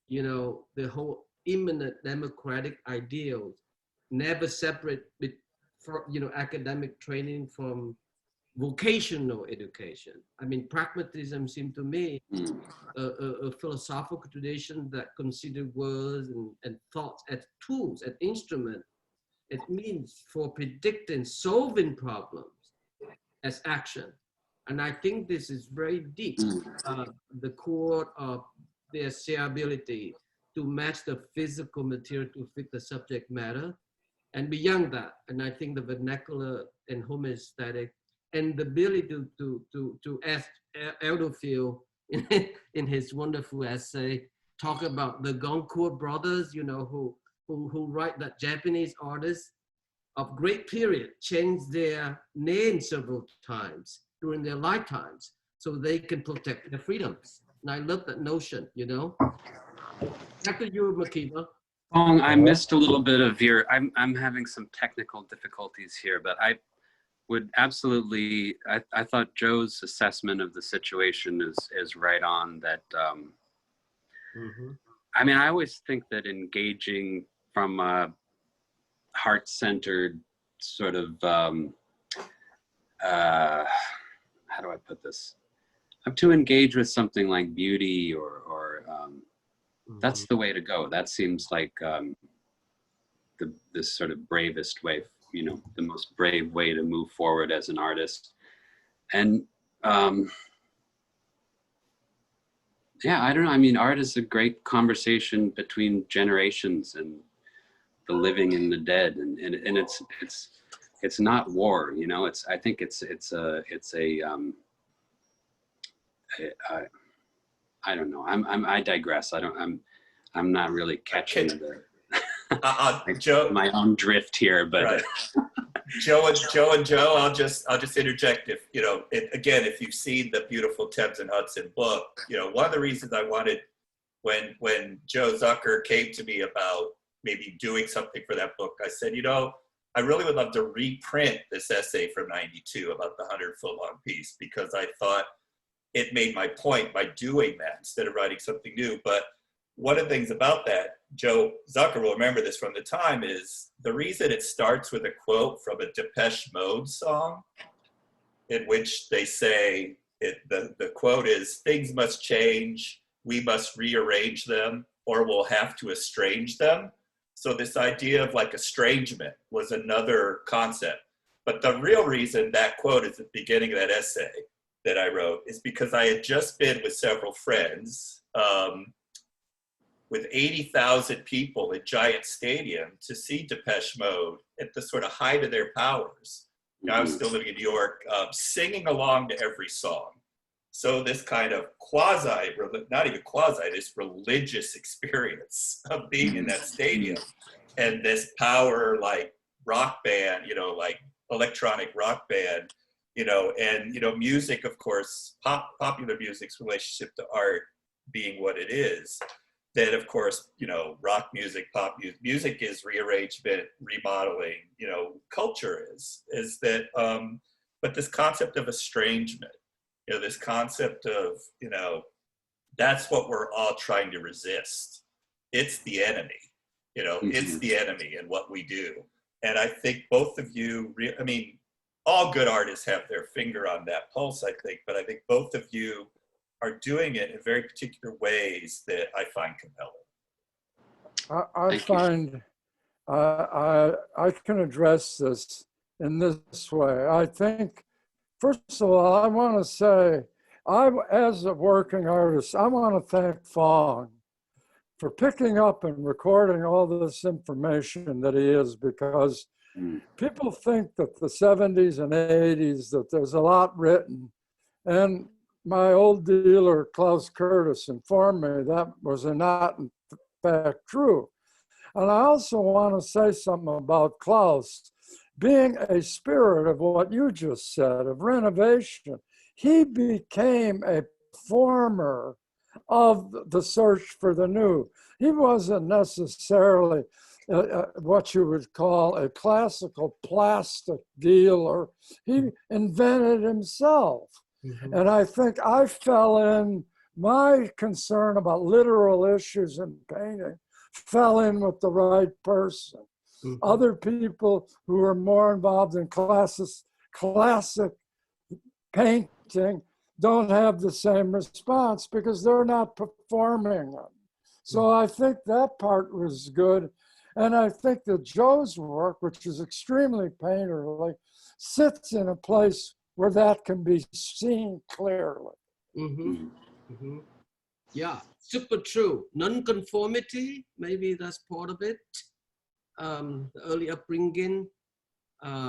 B: You know, the whole imminent democratic ideals, never separate, you know, academic training from vocational education. I mean, pragmatism seemed to me a philosophical tradition that considered words and thoughts as tools, as instruments. It means for predicting, solving problems as action. And I think this is very deep, the core of their shareability to match the physical material to fit the subject matter. And beyond that, and I think the vernacular and homoaesthetic and the ability to ask Elderfield in his wonderful essay, talk about the Goncourt brothers, you know, who write that Japanese artists of great period changed their names several times during their lifetimes so they can protect their freedoms. And I love that notion, you know. Back to you, Makiba.
C: Phong, I missed a little bit of your, I'm having some technical difficulties here, but I would absolutely, I thought Joe's assessment of the situation is right on that. I mean, I always think that engaging from a heart-centered sort of, how do I put this? To engage with something like beauty or that's the way to go. That seems like this sort of bravest way, you know, the most brave way to move forward as an artist. And yeah, I don't know. I mean, art is a great conversation between generations and the living and the dead, and it's not war, you know. I think it's a I don't know. I digress. I'm not really catching
F: Joe,
C: my own drift here, but
F: right. Joe and Joe, I'll just interject. If you know, again, if you've seen the beautiful Thames and Hudson book, you know, one of the reasons I wanted when Joe Zucker came to me about maybe doing something for that book, I said, you know, I really would love to reprint this essay from '92 about the 100-foot-long piece, because I thought it made my point by doing that instead of writing something new. But one of the things about that, Joe Zucker will remember this from the time, is the reason it starts with a quote from a Depeche Mode song, in which they say, the quote is, "Things must change, we must rearrange them, or we'll have to estrange them." So this idea of like estrangement was another concept. But the real reason that quote is at the beginning of that essay that I wrote is because I had just been with several friends with 80,000 people at Giant Stadium to see Depeche Mode at the sort of height of their powers. I was still living in New York, singing along to every song. So this kind of not even quasi, this religious experience of being in that stadium, and this power like rock band, like electronic rock band, and, music, of course, popular music's relationship to art being what it is. Then, of course, rock music, pop music is rearrangement, remodeling, culture is that, but this concept of estrangement, this concept of, that's what we're all trying to resist. It's the enemy, it's the enemy in what we do. And I think both of you, all good artists have their finger on that pulse, I think, but I think both of you are doing it in very particular ways that I find compelling.
D: I can address this in this way. I think, first of all, I want to say, as a working artist, I want to thank Phong for picking up and recording all this information that he is, because people think that the 70s and 80s, that there's a lot written. And my old dealer, Klaus Curtis, informed me that was not in fact true. And I also want to say something about Klaus being a spirit of what you just said, of renovation. He became a former of the search for the new. He wasn't necessarily what you would call a classical plastic dealer. He invented himself. And I think I fell in, my concern about literal issues in painting fell in with the right person. Other people who are more involved in classic painting don't have the same response because they're not performing them. So I think that part was good. And I think that Joe's work, which is extremely painterly, sits in a place where that can be seen clearly.
B: Yeah, super true. Non-conformity, maybe that's part of it. The early upbringing,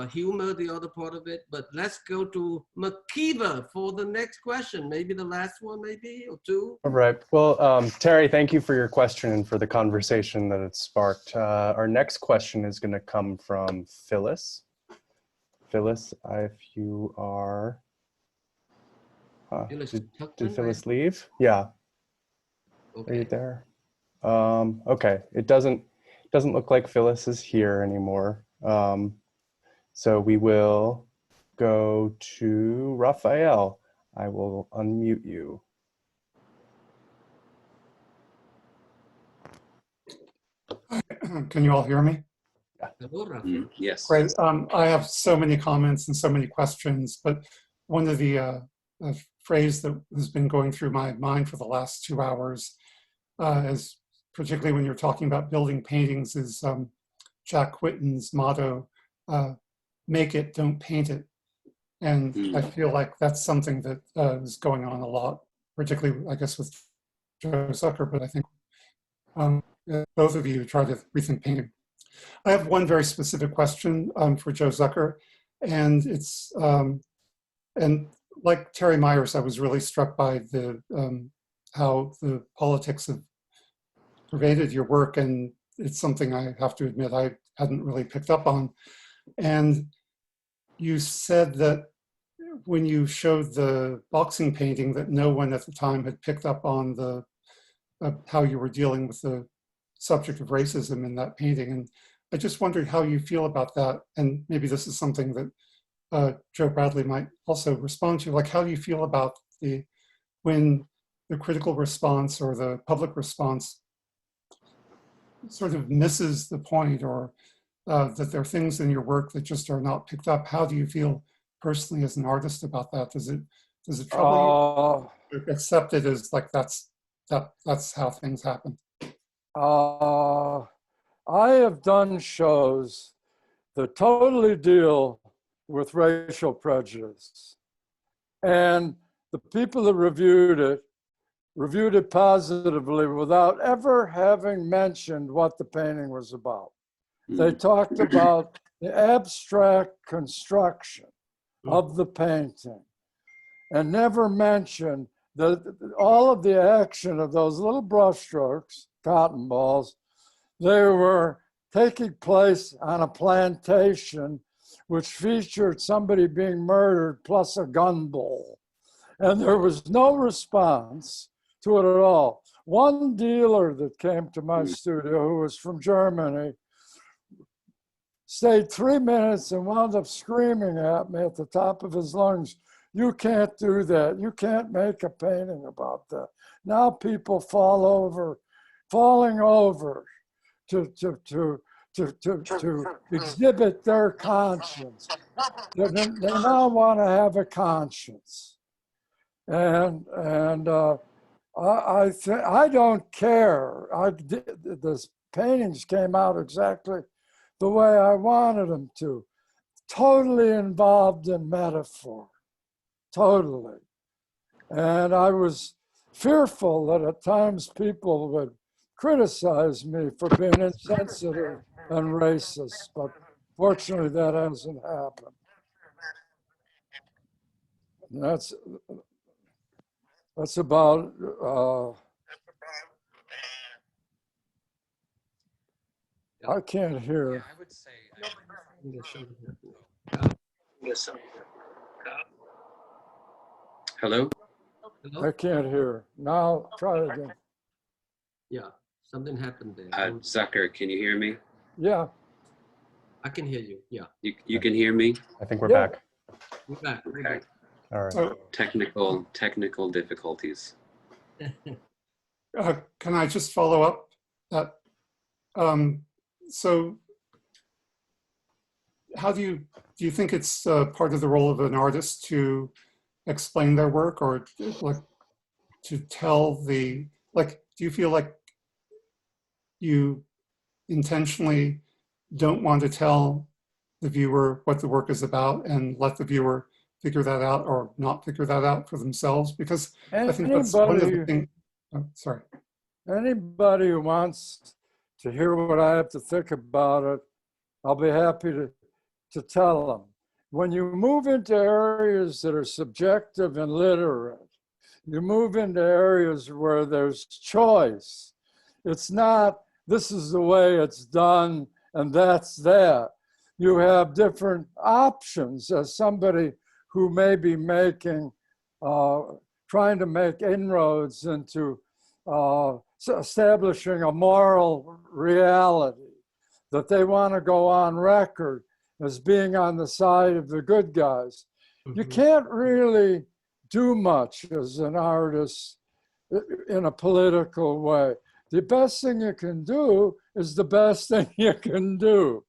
B: humor, the other part of it. But let's go to McKeever for the next question. Maybe the last one, maybe, or two.
A: All right. Well, Terry, thank you for your question and for the conversation that it sparked. Our next question is going to come from Phyllis. Phyllis, if you are, did Phyllis leave? Yeah. Okay. Are you there? Okay. It doesn't look like Phyllis is here anymore. So we will go to Raphael. I will unmute you.
G: Can you all hear me?
C: Yes.
G: Great. I have so many comments and so many questions, but one of the phrase that has been going through my mind for the last 2 hours, is particularly when you're talking about building paintings, is Jack Whitten's motto, make it, don't paint it. And I feel like that's something that is going on a lot, particularly, I guess, with Joe Zucker, but I think both of you try to rethink painting. I have one very specific question for Joe Zucker, and it's, and like Terry Myers, I was really struck by the how the politics have pervaded your work, and it's something I have to admit I hadn't really picked up on. And you said that when you showed the boxing painting that no one at the time had picked up on the how you were dealing with the subject of racism in that painting. I just wondered how you feel about that. And maybe this is something that Joe Bradley might also respond to. Like, how do you feel about when the critical response or the public response sort of misses the point, or that there are things in your work that just are not picked up? How do you feel personally as an artist about that? Does it trouble you? Or accept it as like that's how things happen?
D: I have done shows that totally deal with racial prejudice, and the people that reviewed it positively without ever having mentioned what the painting was about. They talked about the abstract construction of the painting and never mentioned all of the action of those little brushstrokes, cotton balls. They were taking place on a plantation which featured somebody being murdered plus a gun bowl. And there was no response to it at all. One dealer that came to my studio, who was from Germany, stayed 3 minutes and wound up screaming at me at the top of his lungs, "You can't do that. You can't make a painting about that." Now people falling over to exhibit their conscience. They now want to have a conscience. And I don't care. The paintings came out exactly the way I wanted them to. Totally involved in metaphor. Totally. And I was fearful that at times people would criticize me for being insensitive and racist, but fortunately that hasn't happened. And that's about I can't hear.
C: Yeah, I would say. Hello?
D: I can't hear. Now try again.
B: Yeah, something happened there.
C: Zucker, can you hear me?
D: Yeah.
B: I can hear you. Yeah.
C: You can hear me?
A: I think we're back.
B: We're back. We're
C: Okay.
B: back.
A: All right.
G: So,
C: Technical difficulties.
G: can I just follow up that? So how do you think it's part of the role of an artist to explain their work, or like to tell do you feel like you intentionally don't want to tell the viewer what the work is about and let the viewer figure that out or not figure that out for themselves? Because I think that's one of the things. Oh, sorry.
D: Anybody who wants to hear what I have to think about it, I'll be happy to tell them. When you move into areas that are subjective and literate, you move into areas where there's choice. It's not, this is the way it's done and that's that. You have different options as somebody who may be trying to make inroads into establishing a moral reality, that they want to go on record as being on the side of the good guys. Mm-hmm. You can't really do much as an artist in a political way. The best thing you can do is the best thing you can do.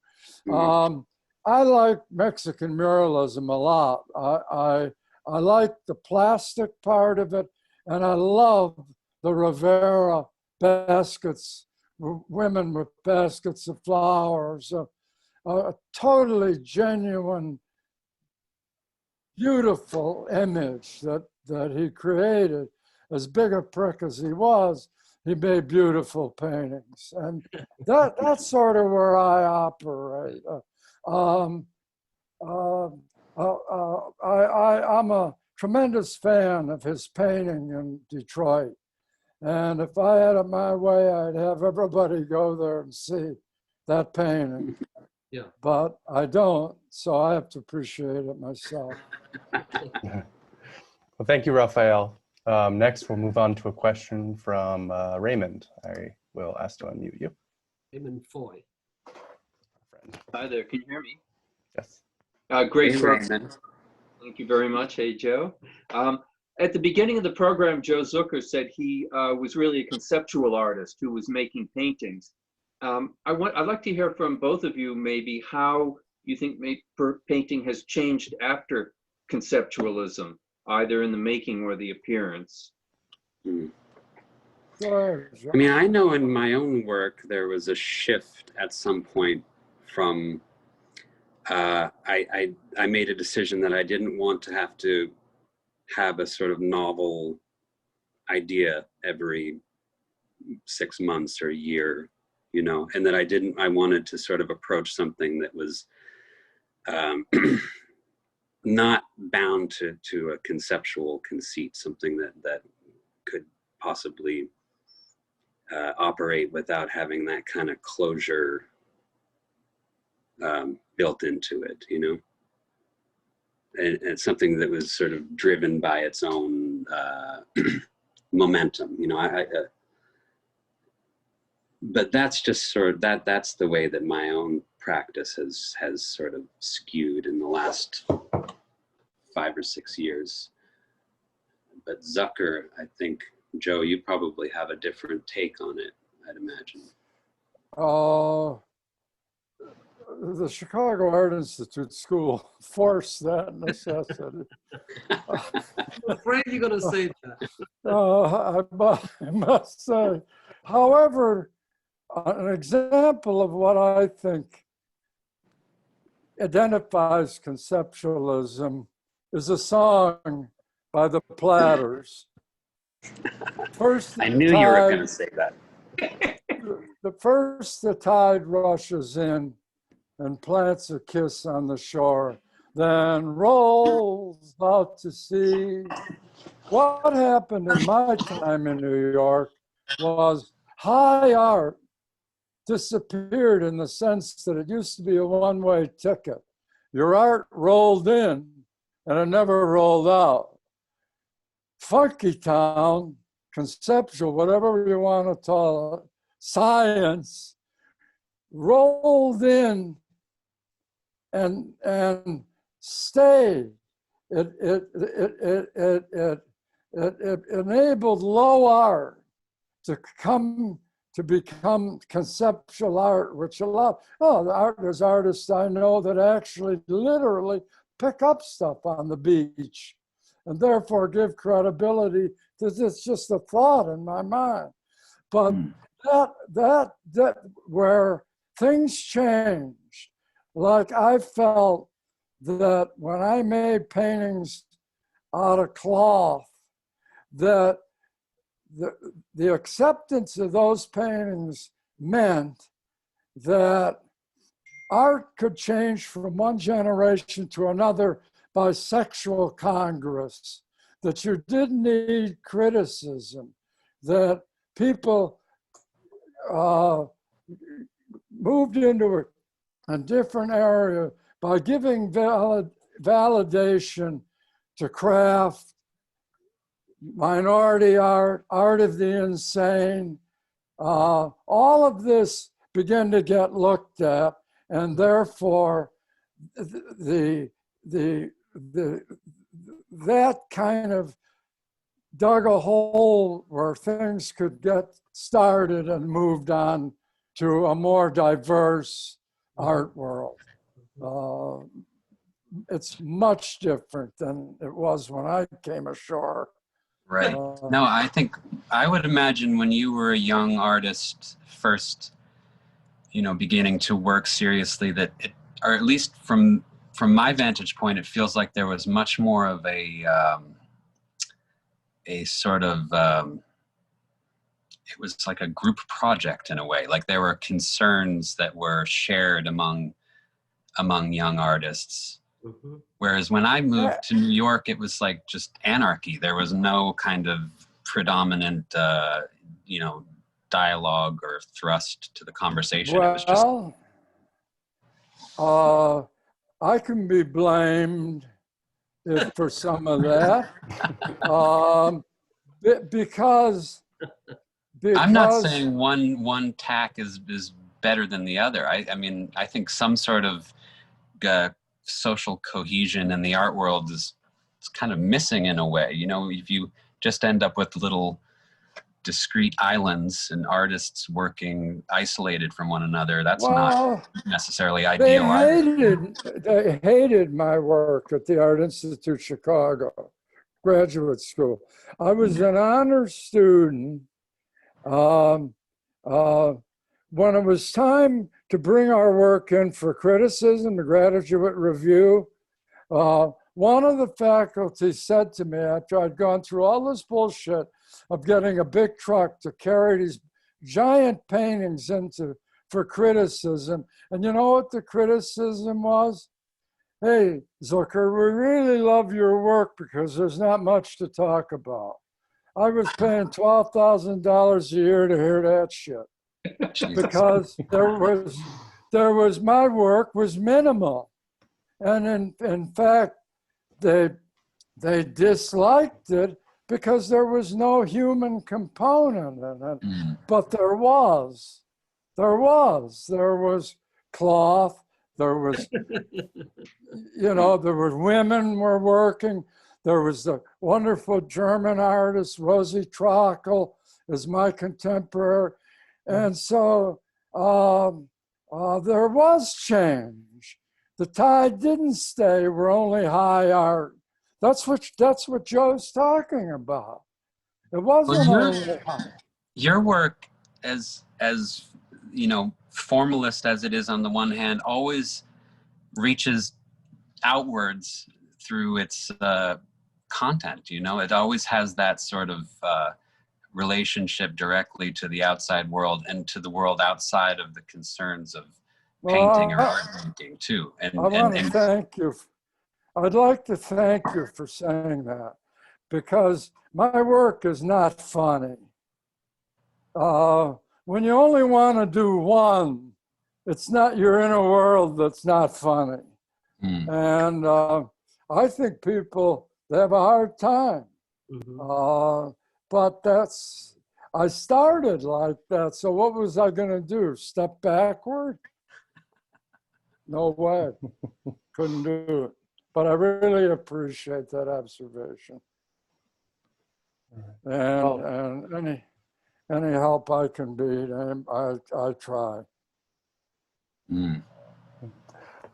D: Mm-hmm. I like Mexican muralism a lot. I like the plastic part of it, and I love the Rivera baskets, women with baskets of flowers, a totally genuine, beautiful image that he created. As big a prick as he was, he made beautiful paintings. And that's sort of where I operate. I'm a tremendous fan of his painting in Detroit. And if I had it my way, I'd have everybody go there and see that painting.
B: Yeah.
D: But I don't, so I have to appreciate it myself.
A: Well, thank you, Raphael. Next, we'll move on to a question from Raymond. I will ask to unmute you.
B: Raymond Foy.
H: Hi there, can you hear me?
A: Yes.
H: Great
C: Hey,
H: program.
C: Raymond.
H: Thank you very much. Hey, Joe. At the beginning of the program, Joe Zucker said he was really a conceptual artist who was making paintings. I'd like to hear from both of you maybe how you think painting has changed after conceptualism, either in the making or the appearance.
C: I mean, I know in my own work there was a shift at some point from I made a decision that I didn't want to have to have a sort of novel idea every 6 months or a year, you know, and that I wanted to sort of approach something that was not bound to a conceptual conceit, something that could possibly operate without having that kind of closure built into it, you know, and something that was sort of driven by its own momentum, you know. But that's just sort of that's the way that my own practice has sort of skewed in the last 5 or 6 years. But Zucker, I think, Joe, you probably have a different take on it, I'd imagine.
D: The Chicago Art Institute School forced that necessity.
B: I'm afraid you're going to say that.
D: I must say. However, an example of what I think identifies conceptualism is a song by the Platters. First,
C: I knew you were going to say that.
D: The tide rushes in and plants a kiss on the shore, then rolls out to sea. What happened in my time in New York was high art disappeared in the sense that it used to be a one-way ticket. Your art rolled in and it never rolled out. Funky town, conceptual, whatever you want to call it, science, rolled in and stayed. It enabled low art to become conceptual art, which allowed, there's artists I know that actually literally pick up stuff on the beach and therefore give credibility to this, just a thought in my mind. But that where things changed, like I felt that when I made paintings out of cloth, that the acceptance of those paintings meant that art could change from one generation to another by sexual congress, that you didn't need criticism, that people moved into a different area by giving validation to craft, minority art, art of the insane. All of this began to get looked at, and therefore that kind of dug a hole where things could get started and moved on to a more diverse art world. It's much different than it was when I came ashore.
C: Right. No, I think, I would imagine when you were a young artist first, you know, beginning to work seriously, that it, or at least from my vantage point, it feels like there was much more of a sort of, it was like a group project in a way. Like there were concerns that were shared among young artists. Mm-hmm. Whereas when I moved to New York, it was like just anarchy. There was no kind of predominant, you know, dialogue or thrust to the conversation.
D: Well,
C: it was just.
D: I can be blamed for some of that because
C: I'm not saying one tack is better than the other. I mean, I think some sort of social cohesion in the art world is kind of missing in a way. You know, if you just end up with little discrete islands and artists working isolated from one another, that's not necessarily ideal.
D: They hated my work at the Art Institute Chicago graduate school. I was an honor student. When it was time to bring our work in for criticism, the graduate review, one of the faculty said to me, after I'd gone through all this bullshit of getting a big truck to carry these giant paintings for criticism, and you know what the criticism was? Hey, Zucker, we really love your work because there's not much to talk about. I was paying $12,000 a year to hear that shit. Because there was my work was minimal. And in fact, they disliked it because there was no human component in it. But there was cloth, there was, you know, there were women were working. There was the wonderful German artist, Rosie Trockel, is my contemporary. And so there was change. The tide didn't stay, we're only high art. That's what Joe's talking about. It wasn't only high.
C: Your work, as you know, formalist as it is on the one hand, always reaches outwards through its content. You know, it always has that sort of relationship directly to the outside world and to the world outside of the concerns of painting or art making too. And
D: I want to thank you. I'd like to thank you for saying that, because my work is not funny. When you only want to do one, it's not, you're in a world that's not funny. And I think people, they have a hard time. But I started like that. So what was I going to do? Step backward? No way. Couldn't do it. But I really appreciate that observation. And any help I can be, I try.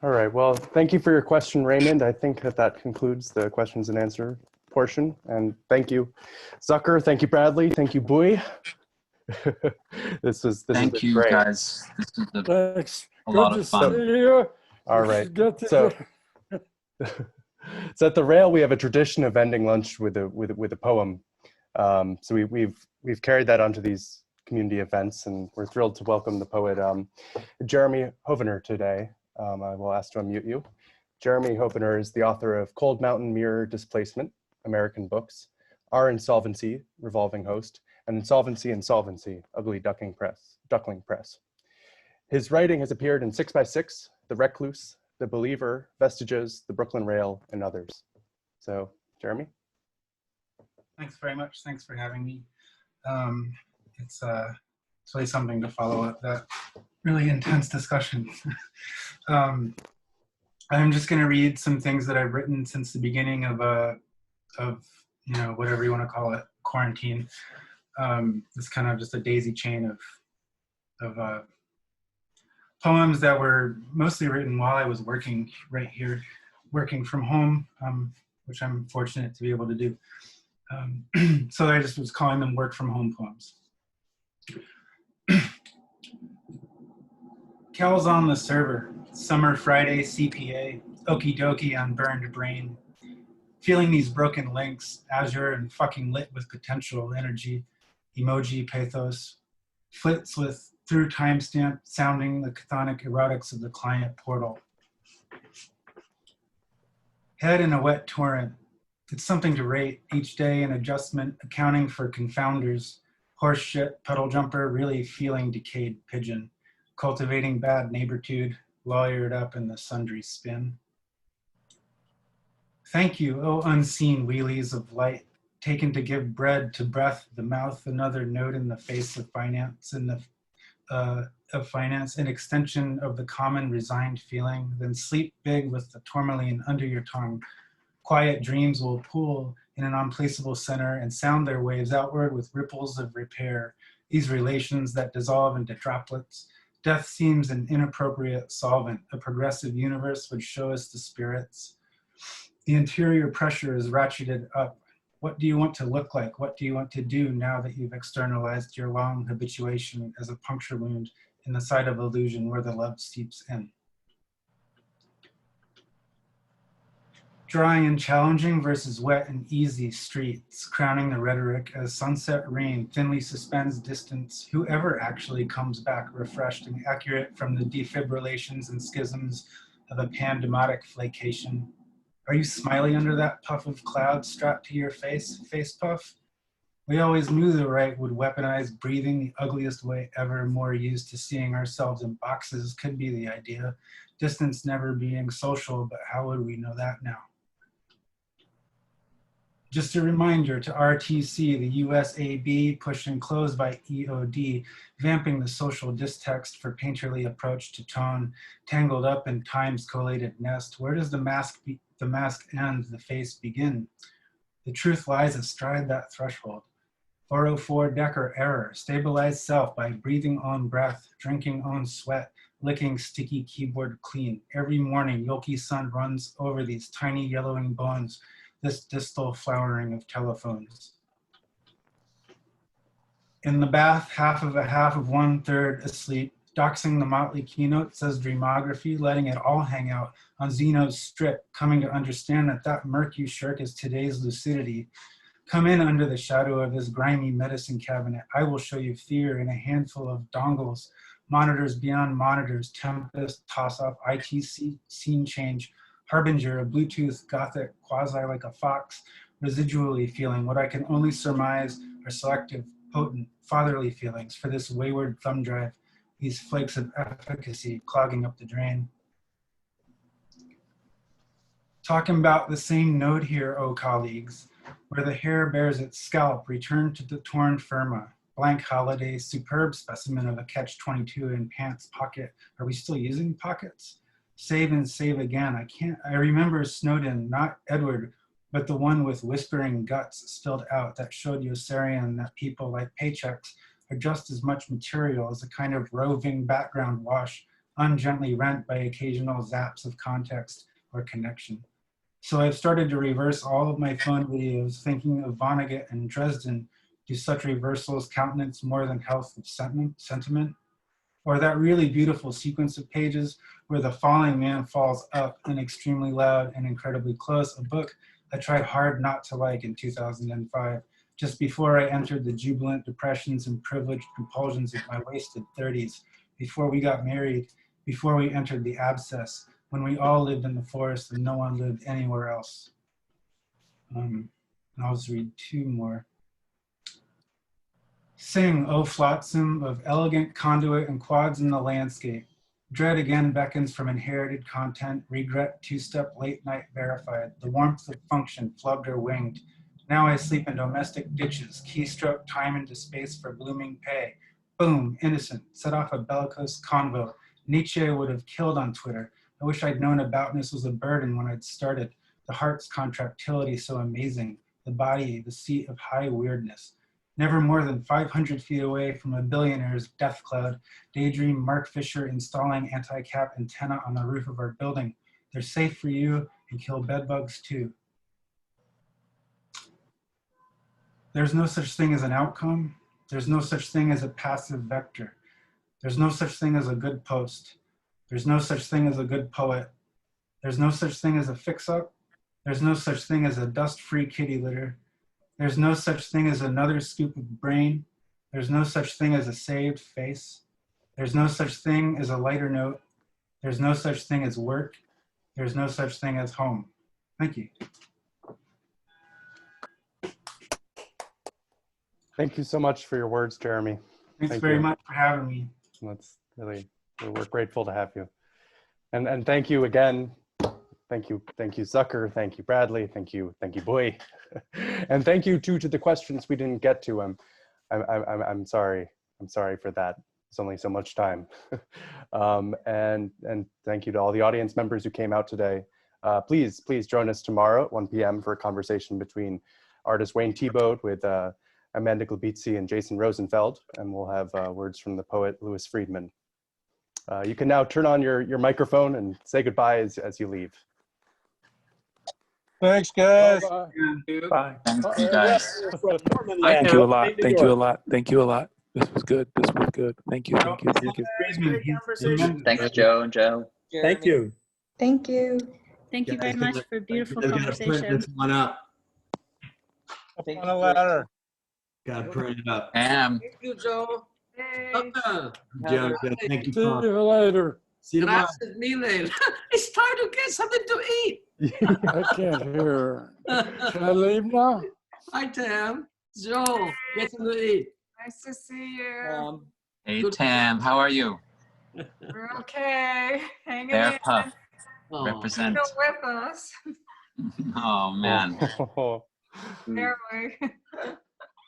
A: All right, well, thank you for your question, Raymond. I think that concludes the questions and answer portion. And thank you, Zucker. Thank you, Bradley. Thank you, Bui. This has been great.
C: Guys. This is
D: Thanks.
C: a lot of fun.
D: See you.
A: All right. So at the Rail, we have a tradition of ending lunch with a poem. So we've carried that onto these community events, and we're thrilled to welcome the poet Jeremy Hoevenaar today. I will ask to unmute you. Jeremy Hoevenaar is the author of Cold Mountain Mirror Displacement, American Books, Our Insolvency, Revolving Host, and Insolvency, Ugly Duckling Press. His writing has appeared in 6x6, The Recluse, The Believer, Vestiges, The Brooklyn Rail, and others. So, Jeremy?
I: Thanks very much. Thanks for having me. It's really something to follow up that really intense discussion. I'm just going to read some things that I've written since the beginning of you know, whatever you want to call it, quarantine. It's kind of just a daisy chain of poems that were mostly written while I was working right here, working from home, which I'm fortunate to be able to do. So I just was calling them work from home poems. Cal's on the server, summer Friday CPA, okie dokie on burned brain. Feeling these broken links, azure and fucking lit with potential energy, emoji pathos, flits with through timestamp sounding the chthonic erotics of the client portal. Head in a wet torrent. It's something to rate each day, an adjustment, accounting for confounders, horse shit, puddle jumper, really feeling decayed pigeon, cultivating bad neighbortude, lawyered up in the sundry spin. Thank you, oh unseen wheelies of light, taken to give bread to breath, the mouth, another note in the face of finance, in the of finance, an extension of the common resigned feeling, then sleep big with the tourmaline under your tongue. Quiet dreams will pool in an unplaceable center and sound their waves outward with ripples of repair, these relations that dissolve into droplets. Death seems an inappropriate solvent. A progressive universe would show us the spirits. The interior pressure is ratcheted up. What do you want to look like? What do you want to do now that you've externalized your long habituation as a puncture wound in the side of illusion where the love seeps in? Dry and challenging versus wet and easy streets, crowning the rhetoric as sunset rain thinly suspends distance. Whoever actually comes back refreshed and accurate from the defibrillations and schisms of a pandemotic flacation. Are you smiley under that puff of cloud strapped to your face puff? We always knew the right would weaponize breathing, the ugliest way ever, more used to seeing ourselves in boxes could be the idea. Distance never being social, but how would we know that now? Just a reminder to RTC, the USAB, pushed and closed by EOD, vamping the social distext for painterly approach to tone, tangled up in time's collated nest. Where does the mask end, the face begin? The truth lies astride that threshold. 404 Decker error, stabilize self by breathing on breath, drinking on sweat, licking sticky keyboard clean. Every morning, Yoki sun runs over these tiny yellowing bones, this distal flowering of telephones. In the bath, half of 1/3 asleep, doxing the motley keynote says dreamography, letting it all hang out on Zeno's strip, coming to understand that that murk you shirk is today's lucidity. Come in under the shadow of this grimy medicine cabinet. I will show you fear in a handful of dongles, monitors beyond monitors, tempest, toss off, ITC, scene change, harbinger, a Bluetooth, gothic, quasi like a fox, residually feeling what I can only surmise are selective, potent, fatherly feelings for this wayward thumb drive, these flakes of efficacy clogging up the drain. Talking about the same node here, oh colleagues, where the hair bears its scalp, return to the torn firma, blank holiday, superb specimen of a catch-22 in pants pocket. Are we still using pockets? Save and save again. I remember Snowden, not Edward, but the one with whispering guts spilled out that showed Yossarian that people like paychecks are just as much material as a kind of roving background wash, ungently rent by occasional zaps of context or connection. So I've started to reverse all of my phone videos, thinking of Vonnegut and Dresden. Do such reversals countenance more than health of sentiment? Or that really beautiful sequence of pages where the falling man falls up and extremely loud and incredibly close, a book I tried hard not to like in 2005, just before I entered the jubilant depressions and privileged compulsions of my wasted 30s, before we got married, before we entered the abscess, when we all lived in the forest and no one lived anywhere else. I'll just read two more. Sing, O flotsam of elegant conduit and quads in the landscape. Dread again beckons from inherited content, regret two-step late night verified, the warmth of function flubbed or winged. Now I sleep in domestic ditches, keystroke time into space for blooming pay. Boom, innocent, set off a bellicose convo. Nietzsche would have killed on Twitter. I wish I'd known aboutness was a burden when I'd started. The heart's contractility so amazing, the body, the seat of high weirdness. Never more than 500 feet away from a billionaire's death cloud, daydream Mark Fisher installing anti-cap antenna on the roof of our building. They're safe for you and kill bedbugs too. There's no such thing as an outcome. There's no such thing as a passive vector. There's no such thing as a good post. There's no such thing as a good poet. There's no such thing as a fix-up. There's no such thing as a dust-free kitty litter. There's no such thing as another scoop of brain. There's no such thing as a saved face. There's no such thing as a lighter note. There's no such thing as work. There's no such thing as home. Thank you.
A: Thank you so much for your words, Jeremy.
I: Thanks very much for having me.
A: That's really, we're grateful to have you. And thank you again. Thank you, Zucker. Thank you, Bradley. Thank you, Boy. And thank you too to the questions we didn't get to. I'm sorry for that. There's only so much time. And thank you to all the audience members who came out today. Please join us tomorrow at 1 p.m. for a conversation between artist Wayne Thiebaud with Amanda Glebitzi and Jason Rosenfeld, and we'll have words from the poet Louis Friedman. You can now turn on your microphone and say goodbye as you leave.
E: Thanks, guys.
D: Bye.
J: Thank you, guys.
K: Thank you a lot. Thank you a lot. Thank you a lot. This was good. This was good. Thank you. Thank you. Thank you.
J: Thanks, Joe and Joe.
L: Thank you.
M: Thank you.
L: Thank you very much for a beautiful conversation.
B: This one up.
E: On a ladder.
B: Got to print it up.
J: Thank
B: you, Joe. Joe,
D: Thank you. See you later.
B: See you tomorrow. It's time to get something to eat.
D: I can't hear. Can I leave now?
B: Hi, Tam. Joe, get something to eat.
N: Nice to see you.
J: Hey, Tam, how are you?
N: We're okay. Hanging
J: Bear
N: in.
J: Puff, represent.
N: Still with us.
J: Oh, man.
N: Barely.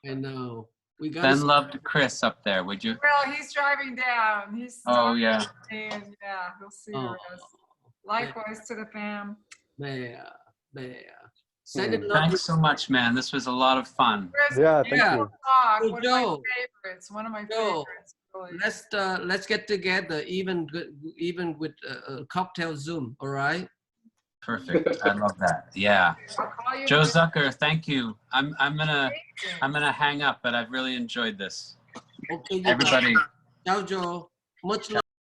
B: I know. We got.
J: Send love to Chris up there, would you?
N: Well, he's driving down. He's
J: Oh, yeah.
N: And yeah, he'll see you. Likewise to the fam.
B: There. Send it love.
J: Thanks so much, man. This was a lot of fun.
N: Chris,
A: Yeah, thank you.
N: Talk.
B: So
N: One
B: Joe,
N: of my favorites. One of my
B: Joe,
N: favorites. Really.
B: let's get together, even with cocktail Zoom. All right.
J: Perfect. I love that. Yeah.
N: I'll call you.
J: Joe Zucker, thank you. I'm gonna hang up, but I've really enjoyed this.
B: Okay.
J: Everybody.
B: Ciao, Joe. Much love.